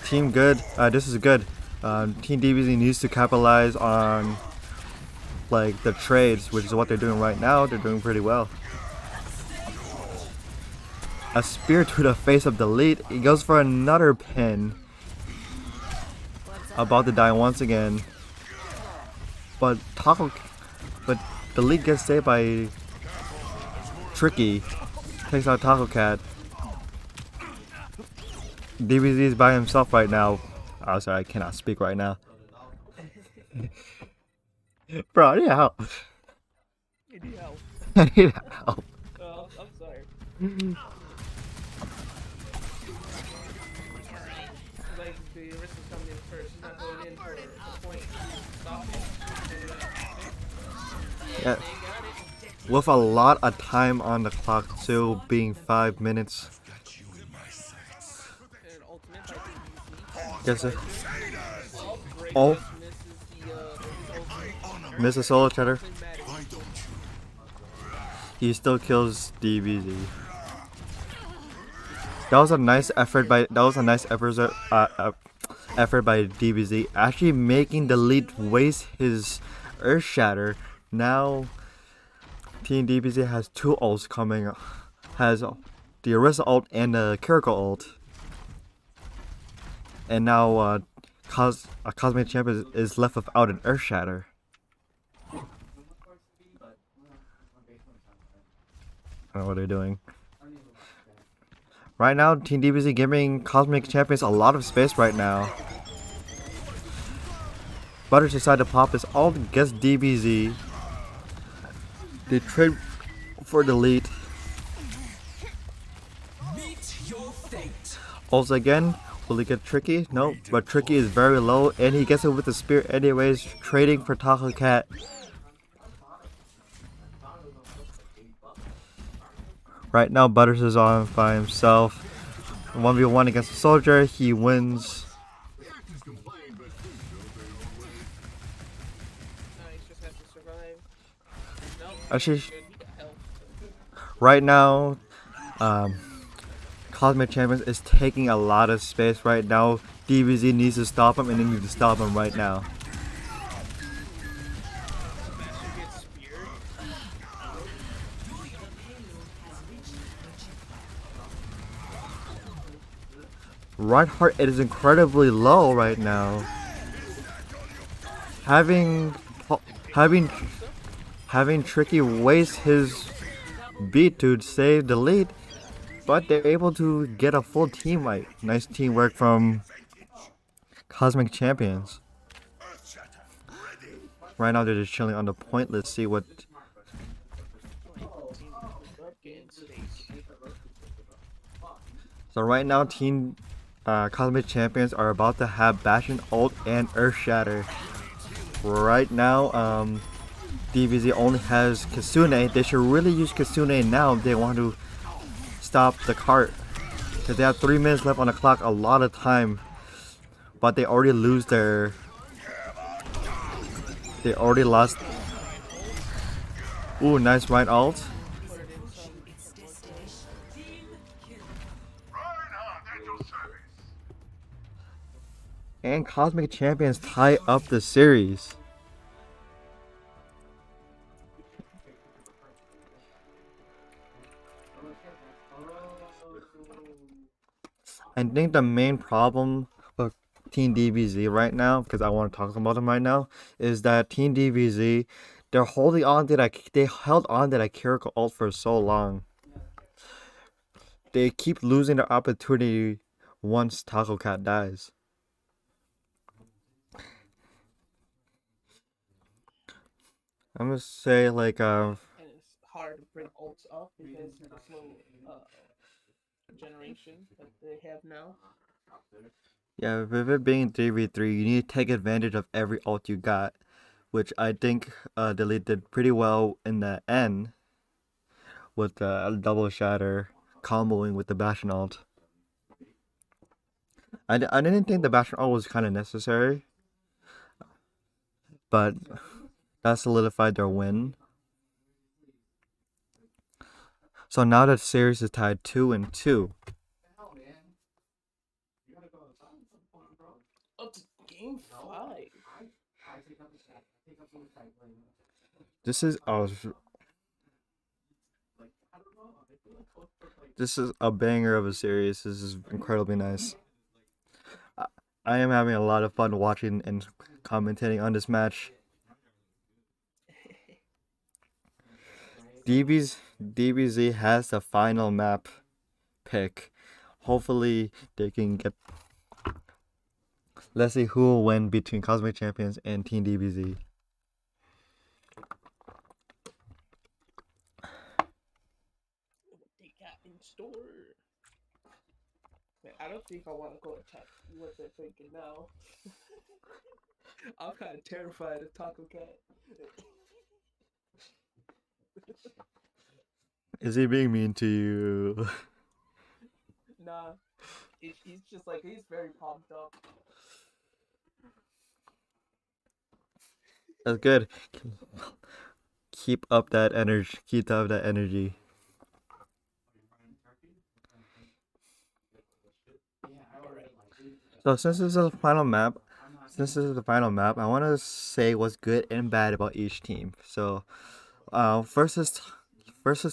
Team good. This is good. Team DBZ needs to capitalize on like the trades, which is what they're doing right now. They're doing pretty well. A spear to the face of the lead. He goes for another pin. About to die once again. But the lead gets saved by Tricky. Takes out Taco Cat. DBZ is by himself right now. Oh, sorry, I cannot speak right now. Bro, I need help. You need help. I need help. Oh, I'm sorry. Like the risk is coming in first. He's not going in for a point. Stop it. Yeah. With a lot of time on the clock, still being 5 minutes. And ultimate by DBZ. Yes, sir. Great Oh. misses the ultimate. Miss a solo cheddar. Doesn't matter. He still kills DBZ. That was a nice effort by effort by DBZ, actually making the lead waste his Earth Shatter. Now Team DBZ has two ults coming. Has the Orisa ult and the Kiriko ult. And now Cosmic Champion is left without an Earth Shatter. I don't know what they're doing. Right now, Team DBZ giving Cosmic Champions a lot of space right now. Butters decide to pop his ult against DBZ. They trade for the lead. Also again, will he get Tricky? No, but Tricky is very low and he gets it with the spear anyways, trading for Taco Cat. Right now, Butters is on by himself. 1v1 against the soldier, he wins. Nice, just have to survive. No, Actually, good. He got help. right now, Cosmic Champions is taking a lot of space right now. DBZ needs to stop him and they need to stop him right now. Master gets speared. Reinhardt is incredibly low right now. Having Tricky waste his beat to save the lead, but they're able to get a full team fight. Nice teamwork from Cosmic Champions. Right now they're just chilling on the point. Let's see what. So right now, Team Cosmic Champions are about to have Bastion ult and Earth Shatter. Right now, DBZ only has Kasune. They should really use Kasune now if they want to stop the cart. Because they have 3 minutes left on the clock, a lot of time. But they already lose their... They already lost... Ooh, nice right ult. And Cosmic Champions tie up the series. I think the main problem with Team DBZ right now, because I want to talk about them right now, is that Team DBZ, they held on to that Kiriko ult for so long. They keep losing their opportunity once Taco Cat dies. I'm gonna say like and it's hard to bring ults up because of the slow generation that they have now. yeah, with it being 3v3, you need to take advantage of every ult you got, which I think Delete did pretty well in the end with the double shatter comboing with the Bastion ult. I didn't think the Bastion ult was kind of necessary, but that solidified their win. So now the series is tied 2-2. Up to game 5. This is this is a banger of a series. This is incredibly nice. I am having a lot of fun watching and commentating on this match. DBZ has the final map pick. Hopefully they can get. Let's see who will win between Cosmic Champions and Team DBZ. They got in store. Man, I don't think I want to go and check what they're thinking now. I'm kind of terrified of Taco Cat. Is he being mean to you? Nah, he's just like, he's very pumped up. That's good. Keep up that energy. Keep up that energy. So since this is the final map, I want to say what's good and bad about each team. So, first let's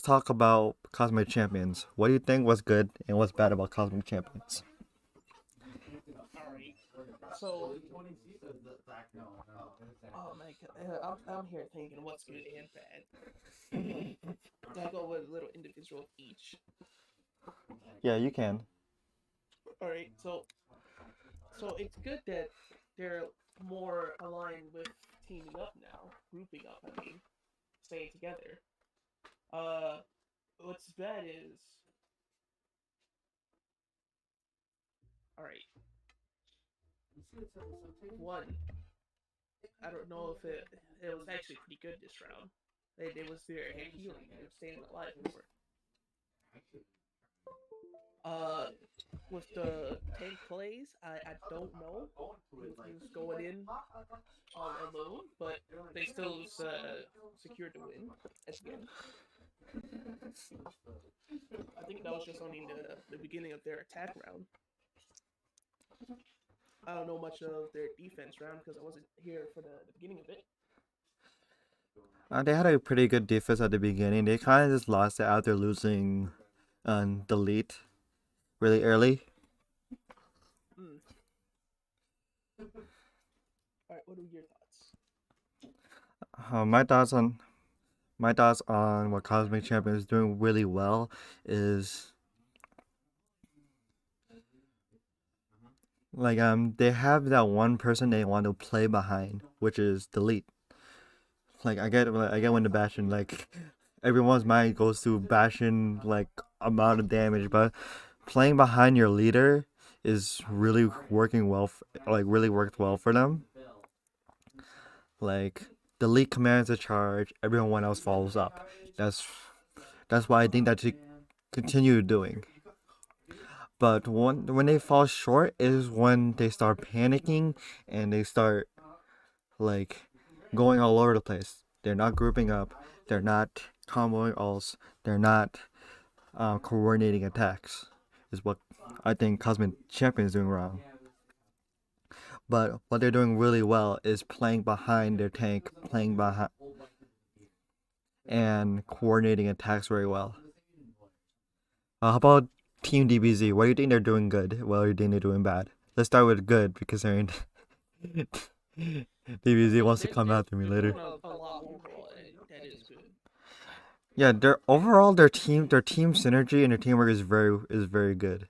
talk about Cosmic Champions. What do you think was good and what's bad about Cosmic Champions? Alright, so, oh my god, I'm here thinking what's good and bad. I'll go with a little individual of each. Yeah, you can. Alright, so it's good that they're more aligned with teaming up now, grouping up, I mean, staying together. What's bad is, alright, one, I don't know if it was actually pretty good this round. They was there healing and staying alive more. With the tank plays, I don't know who's going in all alone, but they still secured the win at the end. I think that was just only the beginning of their attack round. I don't know much of their defense round because I wasn't here for the beginning of it. They had a pretty good defense at the beginning. They kind of just lost it after losing Delete really early. Alright, what are your thoughts? My thoughts on what Cosmic Champion is doing really well is like they have that one person they want to play behind, which is Delete. Like I get when the Bastion, like everyone's mind goes to Bastion like amount of damage, but playing behind your leader is really working well. Really worked well for them. Like Delete commands a charge, everyone else follows up. That's why I think that you continue doing. But when they fall short is when they start panicking and they start like going all over the place. They're not grouping up. They're not comboing ults. They're not coordinating attacks. Is what I think Cosmic Champion is doing wrong. But what they're doing really well is playing behind their tank, playing behind and coordinating attacks very well. How about Team DBZ? What do you think they're doing good? What do you think they're doing bad? Let's start with good because they're in DBZ wants to come after me later. A lot overall, that is good. Yeah, their team synergy and their teamwork is very good.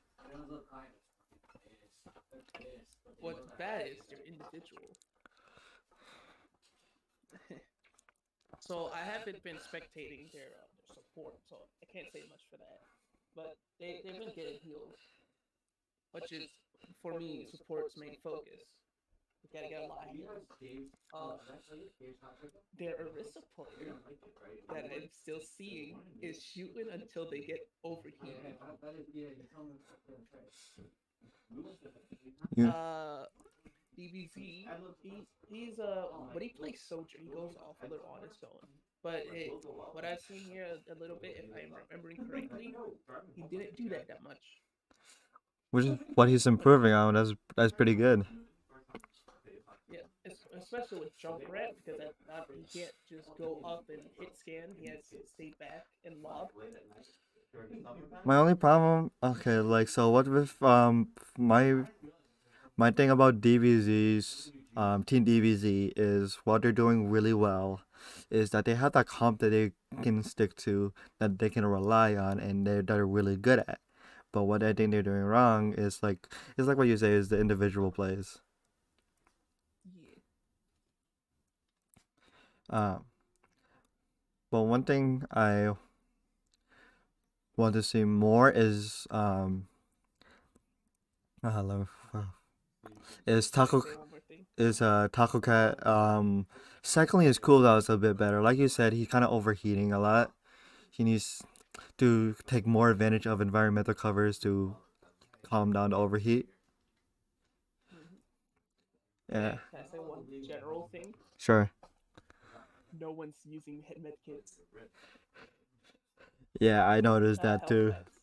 So I haven't been spectating their support, so I can't say much for that. But they've been getting heals, which is for me support's main focus. We gotta get a lot of heals. Their Orisa player that I'm still seeing is shooting until they get overheated. You, DBZ, he's when he plays Soldier, he goes off a little on his own. But what I've seen here a little bit, if I'm remembering correctly, he didn't do that much. which is what he's improving on. That's pretty good. Yeah, especially with Junkrat because he can't just go up and hit scan. He has to stay back and lob. My only problem, okay, like so what with my thing about DBZ's Team DBZ is what they're doing really well is that they have that comp that they can stick to, that they can rely on, and they're really good at. But what I think they're doing wrong is like what you say is the individual plays. Yeah. But one thing I want to see more is let me- is Taco Say one more thing. Taco Cat cycling his cooldowns a bit better. Like you said, he's kind of overheating a lot. He needs to take more advantage of environmental covers to calm down the overheat. Yeah, Can I say one general thing? sure. No one's using hit med kits. Yeah, I noticed that Health too. packs.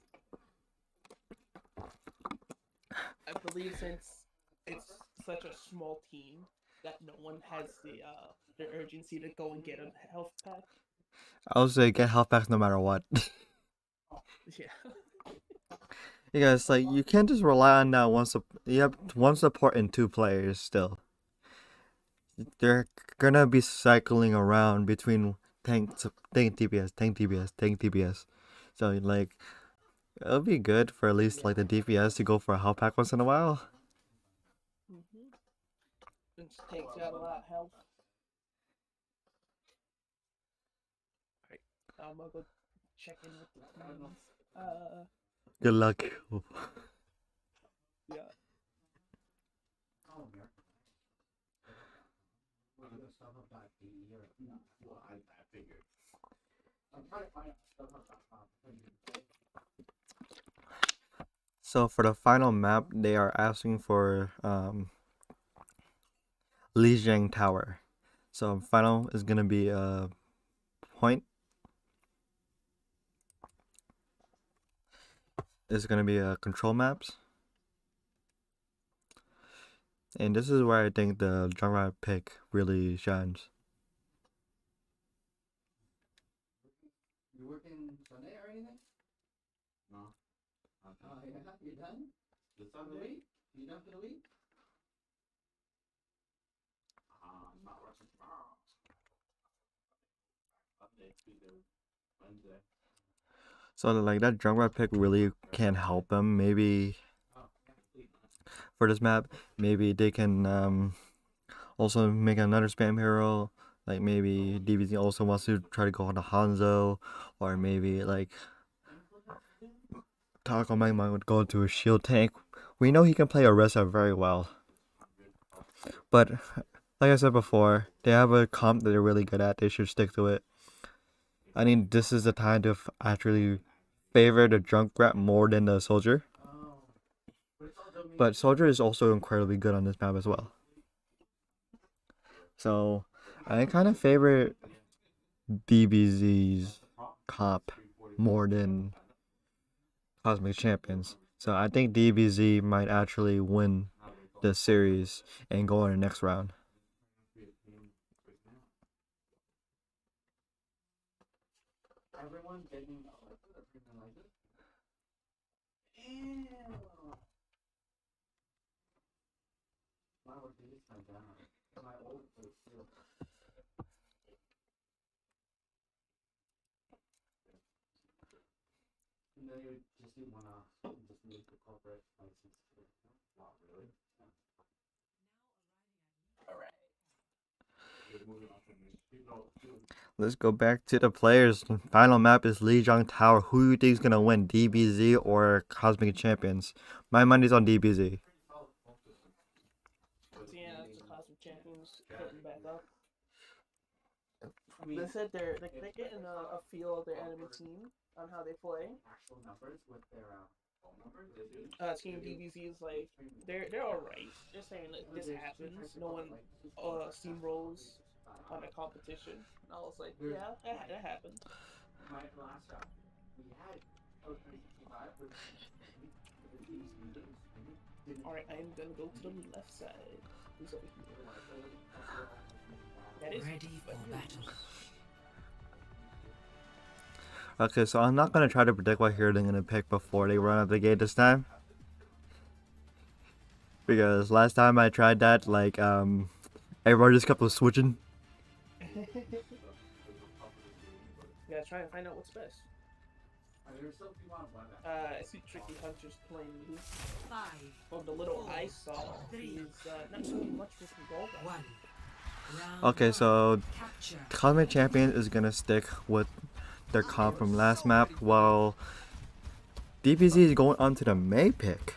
I believe since it's such a small team that no one has the urgency to go and get a health pack. I would say get health packs no matter what. Yeah. Because like you can't just rely on that one. You have one support and two players still. They're gonna be cycling around between tank DPS, tank DPS, tank DPS. So like it'll be good for at least like the DPS to go for a health pack once in a while. It takes out a lot of health. Alright, I'm gonna go check in with the teams. Good luck. Yeah. So for the final map, they are asking for Lijiang Tower. So final is gonna be a point. It's gonna be a control maps. And this is where I think the genre pick really shines. You working Sunday or anything? No. Oh, yeah, you done? The Sunday? You done for the week? I'm not working tomorrow. Monday, Tuesday, Wednesday. So like that genre pick really can help them. Maybe for this map, maybe they can also make another spam hero. Like maybe DBZ also wants to try to go on a Hanzo, or maybe like Taco might would go to a shield tank. We know he can play Orisa very well. But like I said before, they have a comp that they're really good at. They should stick to it. I mean, this is the time to actually favor the Junkrat more than the Soldier. But Soldier is also incredibly good on this map as well. So I kind of favor DBZ's comp more than Cosmic Champions. So I think DBZ might actually win the series and go on the next round. Everyone getting like this? Ew. My old days went down. My old place too. And then you just do one off and just move the corporate license to not really. Alright. Let's go back to the players. Final map is Lijiang Tower. Who do you think is gonna win, DBZ or Cosmic Champions? My money's on DBZ. Yeah, it's the Cosmic Champions hitting back up. They said they're getting a feel of their enemy team on how they play. Actual numbers with their phone numbers. Team DBZ is like they're alright. They're saying that this happens. No one steamrolls on the competition. And I was like, yeah, that happened. My last shot, we had a 365 with these meetings. Alright, I'm gonna go to the left side. Who's over here? That is Ready for battle. Okay, so I'm not gonna try to predict what hero they're gonna pick before they run out the gate this time. Because last time I tried that, like, everybody just kept on switching. Yeah, try and find out what's best. I see Tricky Hunter's playing blue. 5, Well, the little I saw, he's not doing much with the gold. 1. Round Okay, so capture. Cosmic Champion is gonna stick with their comp from last map, while DBZ is going on to the May pick.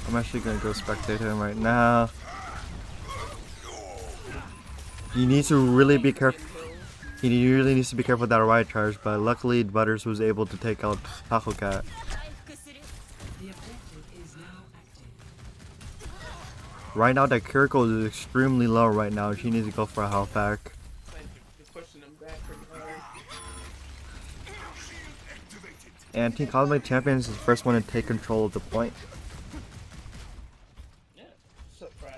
I'm actually gonna go spectate him right now. He needs to really be careful. He really needs to be careful with that riot charge, but luckily Butters was able to take out Taco Cat. The objective is now active. Right now, that Kiriko is extremely low right now. She needs to go for a health pack. They're pushing him back pretty hard. And Team Cosmic Champions is the first one to take control of the point. Yeah, surprise.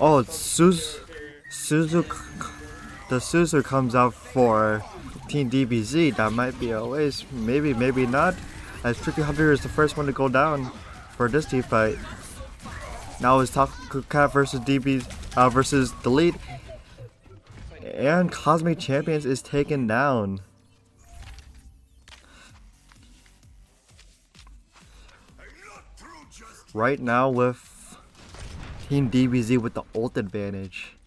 Oh, the Suzu comes out for Team DBZ. That might be a waste. Maybe, maybe not. As Tricky Hunter is the first one to go down for this team fight. Now it's Taco Cat versus versus Delete. And Cosmic Champions is taken down. Right now with Team DBZ with the ult advantage.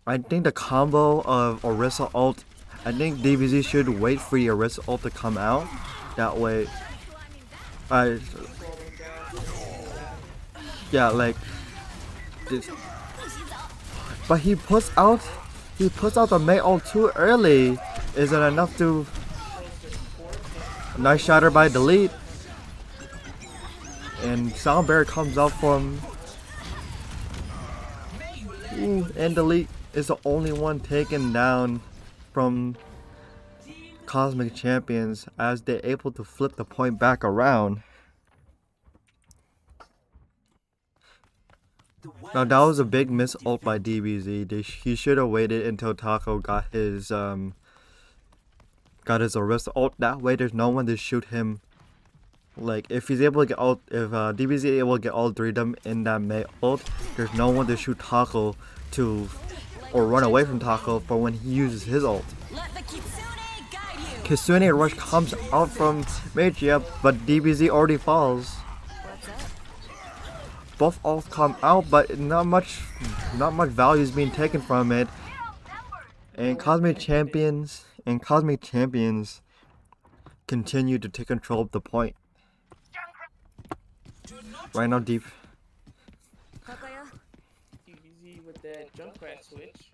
I think the combo of Orisa ult, I think DBZ should wait for the Orisa ult to come out. That way, yeah, like this. But he puts out the May ult too early. Is it enough to? Nice shatter by Delete. And Soundbear comes out from. Ooh, and Delete is the only one taken down from Cosmic Champions as they're able to flip the point back around. Now that was a big miss ult by DBZ. He should have waited until Taco got his Orisa ult. That way there's no one to shoot him. Like if he's able to get all, if DBZ is able to get all three of them in that May ult, there's no one to shoot Taco to, or run away from Taco for when he uses his ult. Let the Kitsune guide you. Kitsune Rush comes out from Magia, but DBZ already falls. What's up? Both ults come out, but not much value is being taken from it. And Cosmic Champions continue to take control of the point. Right now, deep. Kakaya. DBZ with that Junkrat switch.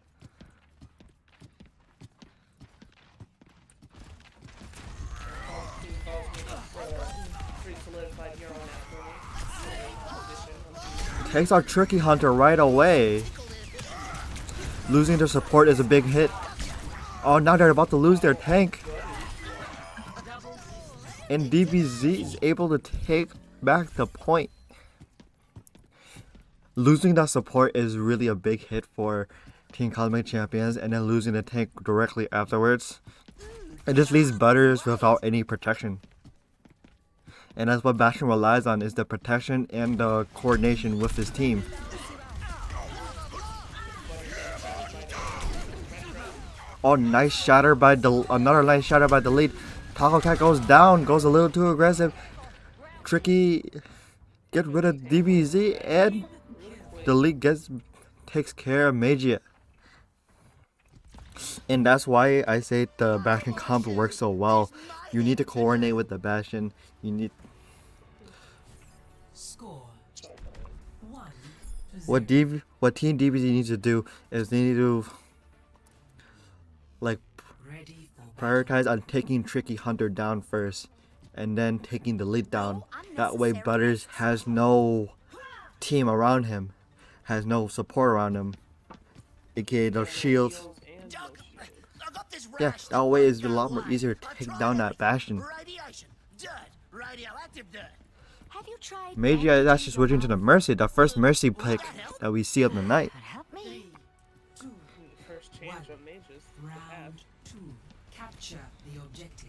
Pretty solidified here on that. Takes out Tricky Hunter right away. Losing their support is a big hit. Oh, now they're about to lose their tank. And DBZ is able to take back the point. Losing that support is really a big hit for Team Cosmic Champions, and then losing the tank directly afterwards. It just leaves Butters without any protection. And that's what Bastion relies on, is the protection and the coordination with his team. Oh, nice shatter by another nice shatter by Delete. Taco Cat goes down, goes a little too aggressive. Tricky, get rid of DBZ, and the league takes care of Magia. And that's why I say the Bastion comp works so well. You need to coordinate with the Bastion. You need Score 1 to 0. what Team DBZ needs to do is they need to like Ready for prioritize on taking Tricky Hunter down first, and then taking the lead down. That way Butters has no team around him, has no support around him, aka the shields. Heals and no shields. Yeah, that way it's a lot more easier to take down that Bastion. Radiation. Dirt. Radioactive dirt. Have you tried? Magia is actually switching to the Mercy, the first Mercy pick that we see of the night. Help me. 2. First change of mages. Round 2. Capture the objective.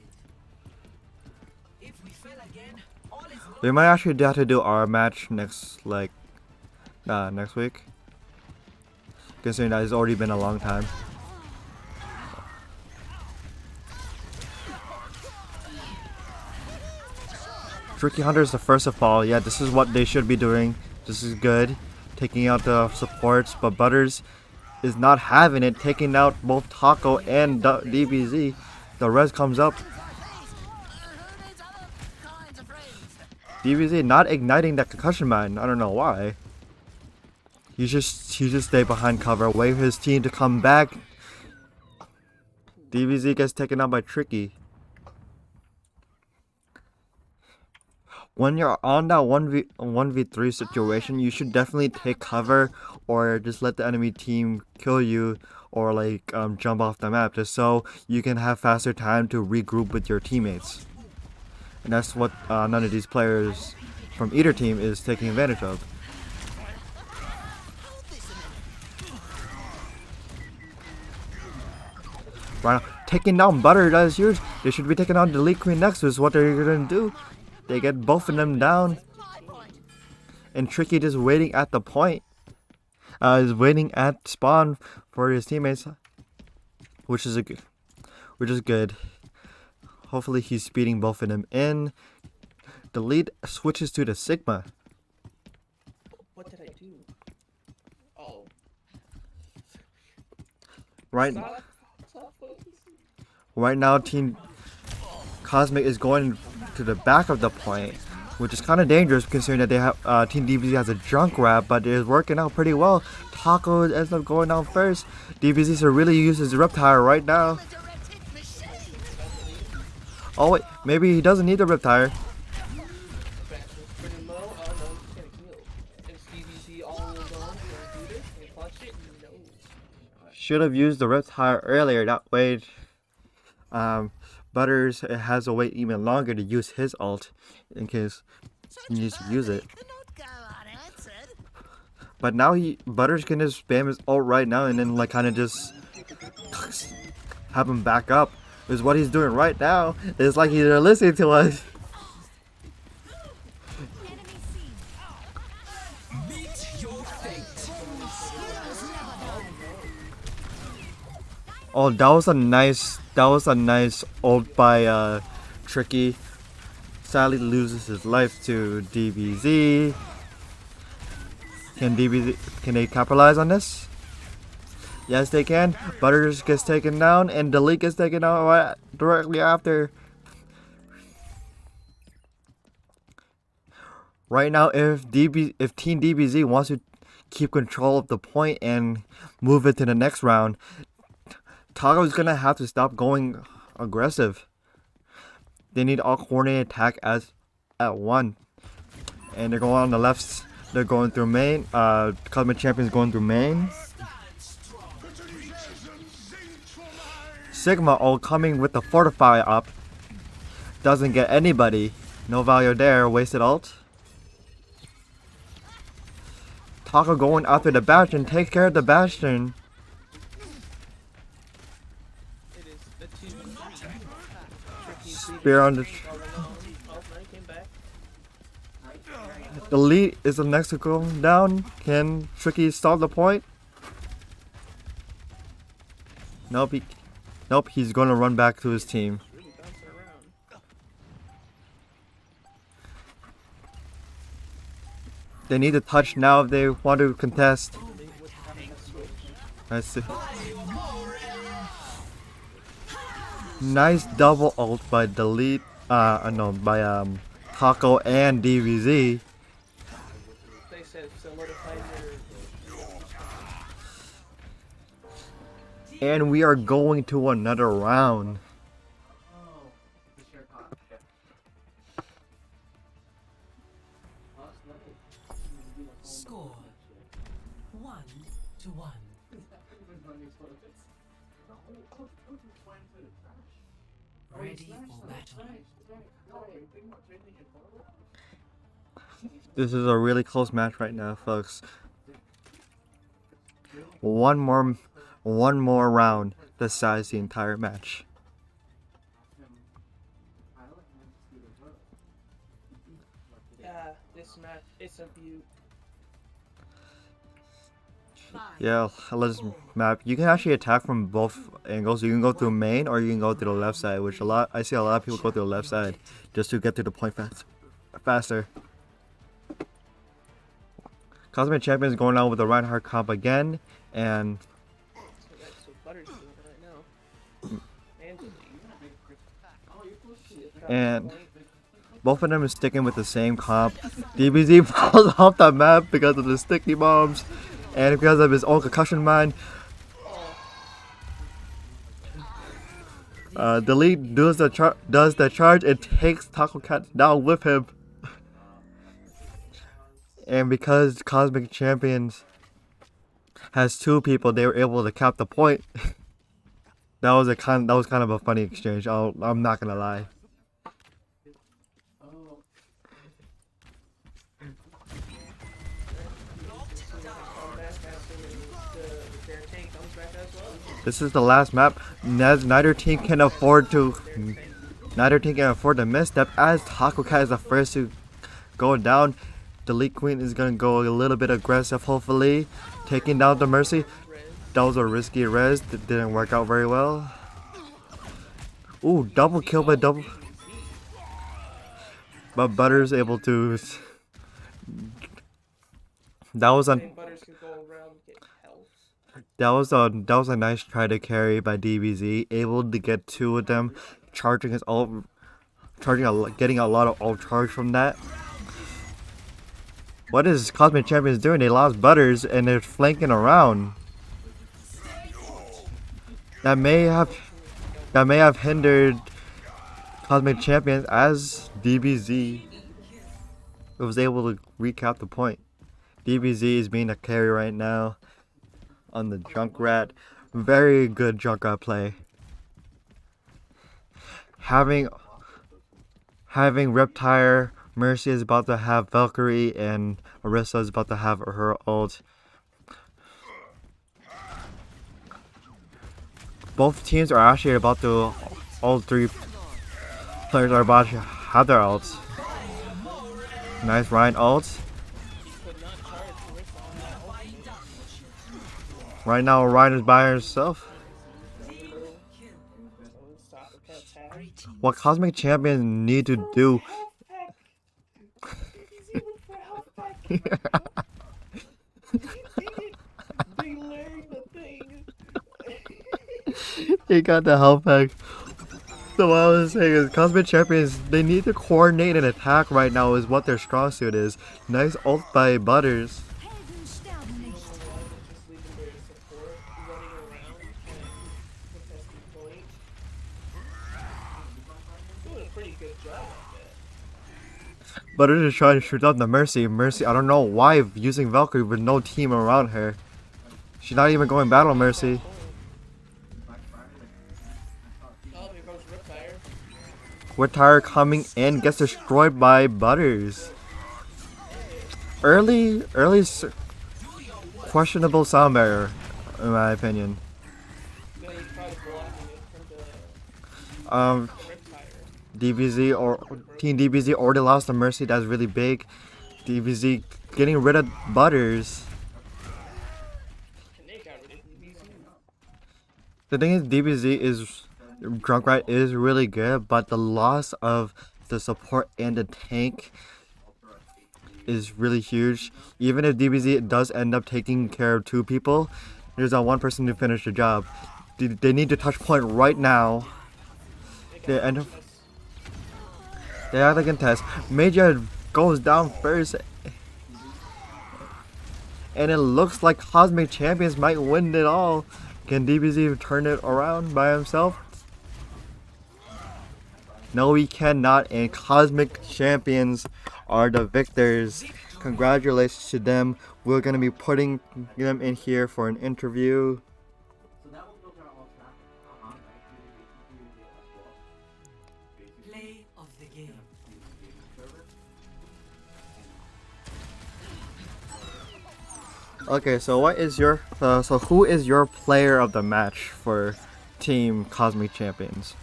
If we fail again, all is lost. We might actually have to do our match next week, considering that it's already been a long time. Tricky Hunter is the first to fall. Yeah, this is what they should be doing. This is good, taking out the supports, but Butters is not having it, taking out both Taco and DBZ. The res comes up. DBZ not igniting that concussion mine. I don't know why. He just stay behind cover, wait for his team to come back. DBZ gets taken out by Tricky. When you're on that 1v3 situation, you should definitely take cover or just let the enemy team kill you, or like jump off the map, just so you can have faster time to regroup with your teammates. And that's what none of these players from either team is taking advantage of. Right now, taking down Butter, that is huge. They should be taking on the Elite Queen next, is what they're gonna do. They get both of them down. And Tricky just waiting at the point. Is waiting at spawn for his teammates, which is good. Hopefully he's speeding both of them in. The lead switches to the Sigma. What did I do? Oh. Stop focusing. Right now, Team Cosmic is going to the back of the point, which is kind of dangerous considering that they have Team DBZ has a junk wrap, but it is working out pretty well. Taco ends up going down first. DBZ should really use his Reptile right now. Oh wait, maybe he doesn't need the Reptile. Bastion's pretty low. Oh no, he's gonna kill. Is DBZ all alone? Gonna do this and clutch it? No. Should have used the Reptile earlier. That way, Butters has to wait even longer to use his ult in case he needs to use it. But now Butters can just spam his ult right now and then like kind of just have him back up. Is what he's doing right now. It's like he's listening to us. Oh, that was a nice ult by Tricky. Sadly loses his life to DBZ. Can they capitalize on this? Yes, they can. Butters gets taken down, and Delete gets taken out right directly after. Right now, if Team DBZ wants to keep control of the point and move it to the next round, Taco's gonna have to stop going aggressive. They need all coordinated attack at one, and they're going on the left. They're going through main. Cosmic Champion's going through main. Sigma ult coming with the Fortify up. Doesn't get anybody. No value there. Wasted ult. Taco going after the Bastion. Take care of the Bastion. It is the 2v3. Spear on the... Oh, no, he came back. The lead is the next to go down. Can Tricky stop the point? Nope, he's gonna run back to his team. Really bouncing around. They need to touch now if they want to contest. I see. Nice double ult by Delete. No, by Taco and DBZ. They said solidify your. And we are going to another round. Score 1-1. Ready for battle. This is a really close match right now, folks. One more round decides the entire match. This map, it's a view. Yeah, let's map. You can actually attack from both angles. You can go through main or you can go through the left side, which I see a lot of people go through the left side just to get to the point faster. Cosmic Champion is going out with the Reinhardt comp again, and So Butter's doing it right now. and both of them is sticking with the same comp. DBZ falls off the map because of the sticky bombs and because of his own concussion mine. Delete does the charge and takes Taco Cat down with him. And because Cosmic Champions has two people, they were able to cap the point. that was kind of a funny exchange. I'm not gonna lie. This is the last map. Neither team can afford to misstep, as Taco Cat is the first to go down. Delete Queen is gonna go a little bit aggressive, hopefully, taking down the Mercy. That was a risky res. That didn't work out very well. Ooh, double kill by double. But Butter's able to. That was a nice try to carry by DBZ. Able to get two of them, getting a lot of ult charge from that. What is Cosmic Champions doing? They lost Butters and they're flanking around. That may have hindered Cosmic Champions, as DBZ was able to recap the point. DBZ is being a carry right now on the Junkrat. Very good Junkrat play. Having Reptire, Mercy is about to have Valkyrie, and Orisa is about to have her ult. Both teams are actually about to, all three players are about to have their ults. Nice Ryan ult. Right now Ryan is by herself. What Cosmic Champions need to do he got the health pack. So what I was saying is Cosmic Champions, they need to coordinate an attack right now is what their strong suit is. Nice ult by Butters. Butters is trying to shoot out the Mercy. Mercy, I don't know why using Valkyrie with no team around her. She's not even going battle Mercy. Reptire coming in, gets destroyed by Butters. Early questionable sound barrier, in my opinion. DBZ or Team DBZ already lost the Mercy. That's really big. DBZ getting rid of Butters. The thing is, DBZ is Junkrat is really good, but the loss of the support and the tank is really huge. Even if DBZ does end up taking care of 2 people, there's that 1 person to finish the job. They need to touch point right now. They end up. They have to contest. Major goes down first, and it looks like Cosmic Champions might win it all. Can DBZ turn it around by himself? No, he cannot, and Cosmic Champions are the victors. Congratulations to them. We're going to be putting them in here for an interview. Play of the game. Okay, so what is your so who is your player of the match for Team Cosmic Champions?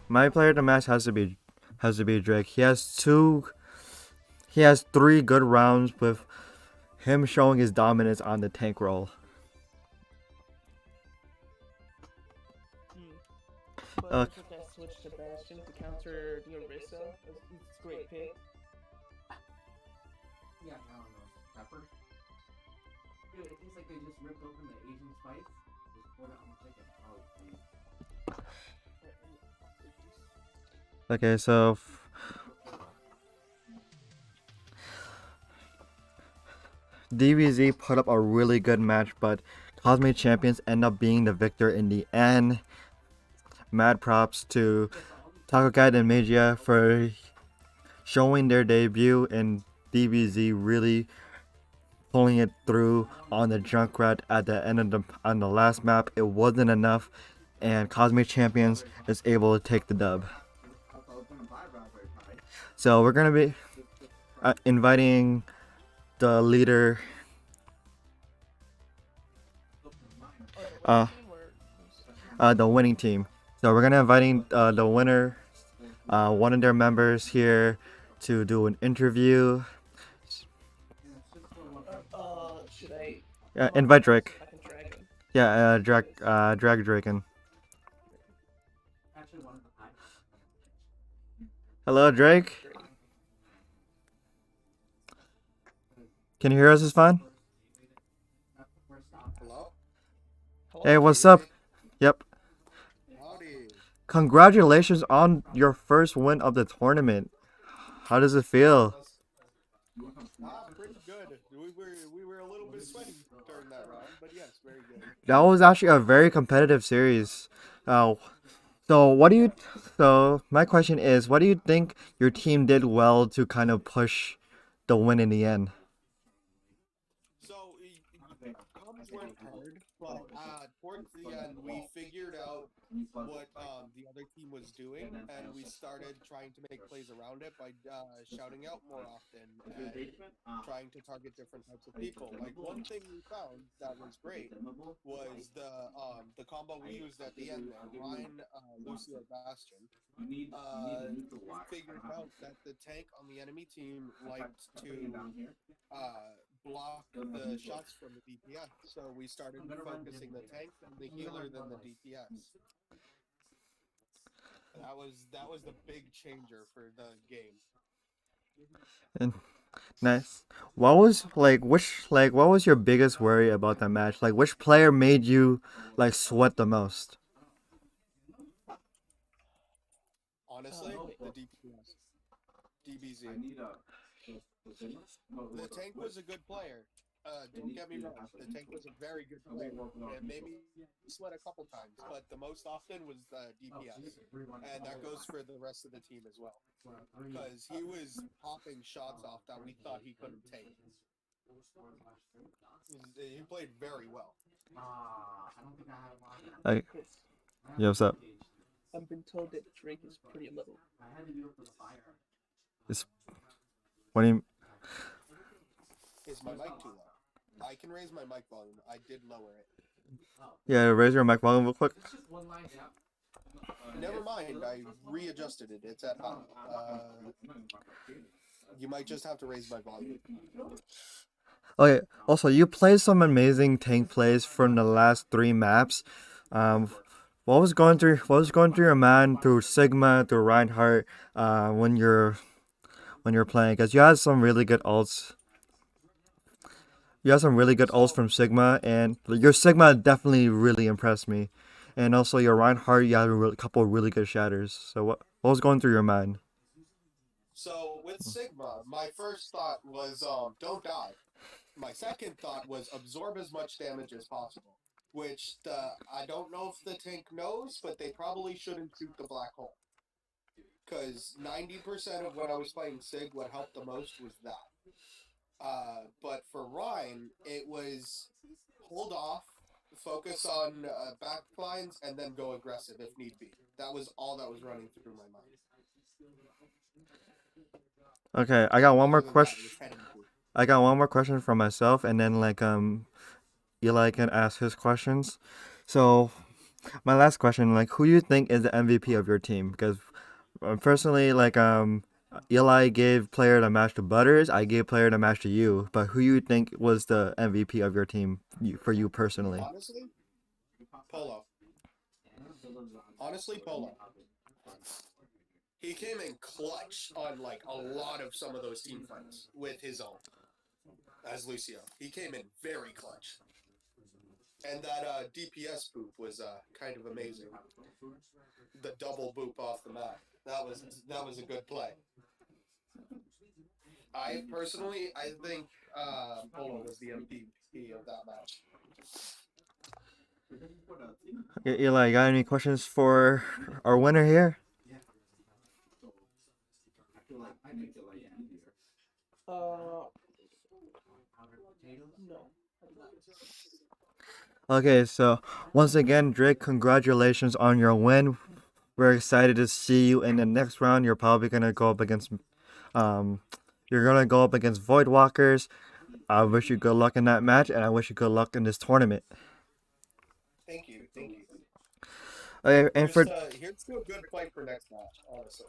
My player of the match has to be Connors. My player of the match has to be Drake. He has 3 good rounds with him showing his dominance on the tank role. But I took that switch to Bastion to counter the Orisa. It's a great pick. Yeah, I don't know. Pepper? Dude, it tastes like they just ripped open the Asian spice, just poured it on the chicken. Oh, please. Okay, so DBZ put up a really good match, but Cosmic Champions end up being the victor in the end. Mad props to Taco Guide and Magia for showing their debut, and DBZ really pulling it through on the Junkrat at the end of on the last map. It wasn't enough, and Cosmic Champions is able to take the dub. So we're gonna be inviting the leader. The winning team. So we're gonna inviting the winner, one of their members here, to do an interview. Should I? Invite Drake. I can drag him. Yeah, drag Drake in. Hello, Drake. Can you hear us? Is fine. Hello? Hey, what's up? Yep. Howdy. Congratulations on your first win of the tournament. How does it feel? Pretty good. We were a little bit sweaty during that round, but yes, very good. That was actually a very competitive series. So my question is, what do you think your team did well to kind of push the win in the end? So comps weren't hard, but towards the end we figured out what the other team was doing, and we started trying to make plays around it by shouting out more often and trying to target different types of people. Like one thing we found that was great was the combo we used at the end there, Ryan, Lucy, or Bastion. We figured out that the tank on the enemy team liked to block the shots from the DPS, so we started focusing the tank and the healer than the DPS. That was the big changer for the game. And nice. What was your biggest worry about that match? Like, which player made you like sweat the most? Honestly, the DPS, DBZ. The tank was a good player. Don't get me wrong. The tank was a very good player. It made me sweat a couple times, but the most often was the DPS, and that goes for the rest of the team as well. Because he was popping shots off that we thought he couldn't take. He played very well. Like, yeah, what's up? I've been told that Drake is pretty low. What do you? Is my mic too low? I can raise my mic volume. I did lower it. Yeah, raise your mic volume real quick. Never mind. I readjusted it. It's at high. You might just have to raise my volume. Okay. Also, you played some amazing tank plays from the last 3 maps. what was going through your mind through Sigma, through Reinhardt, when you're playing? Because you had some really good ults. You have some really good ults So from Sigma, and your Sigma definitely really impressed me. And also your Reinhardt, you had a couple of really good shatters. So what was going through your mind? so with Sigma, my first thought was don't die. My second thought was absorb as much damage as possible. Which I don't know if the tank knows, but they probably shouldn't shoot the black hole. Because 90% of when I was playing Sig, what helped the most was that. But for Ryan, it was hold off, focus on backlines, and then go aggressive if need be. That was all that was running through my mind. Okay, I got one more Other than that, question. it was head empty. I got one more question for myself, and then Eli can ask his questions. So my last question, like, who do you think is the MVP of your team? Because personally, Eli gave player the match to Butters, I gave player the match to you. But who you think was the MVP of your team for you personally? Honestly, Polo. Honestly, Polo. He came in clutch on like a lot of some of those team fights with his own as Lucio. He came in very clutch. And that DPS boop was kind of amazing. The double boop off the map. That was a good play. I think Polo was the MVP of that match. Okay, Eli, you got any questions for our winner here? Uh, no. Okay, so once again, Drake, congratulations on your win. We're excited to see you in the next round. You're probably gonna go up against, um, you're gonna go up against Voidwalkers. I wish you good luck in that match, and I wish you good luck in this tournament. Thank you, thank you. Okay, and for Here's to a good fight for next match, honestly.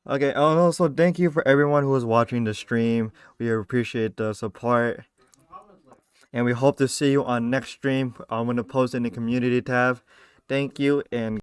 okay, and also thank you for everyone who was watching the stream. We appreciate the support, and we hope to see you on next stream. I'm gonna post in the community tab. Thank you, and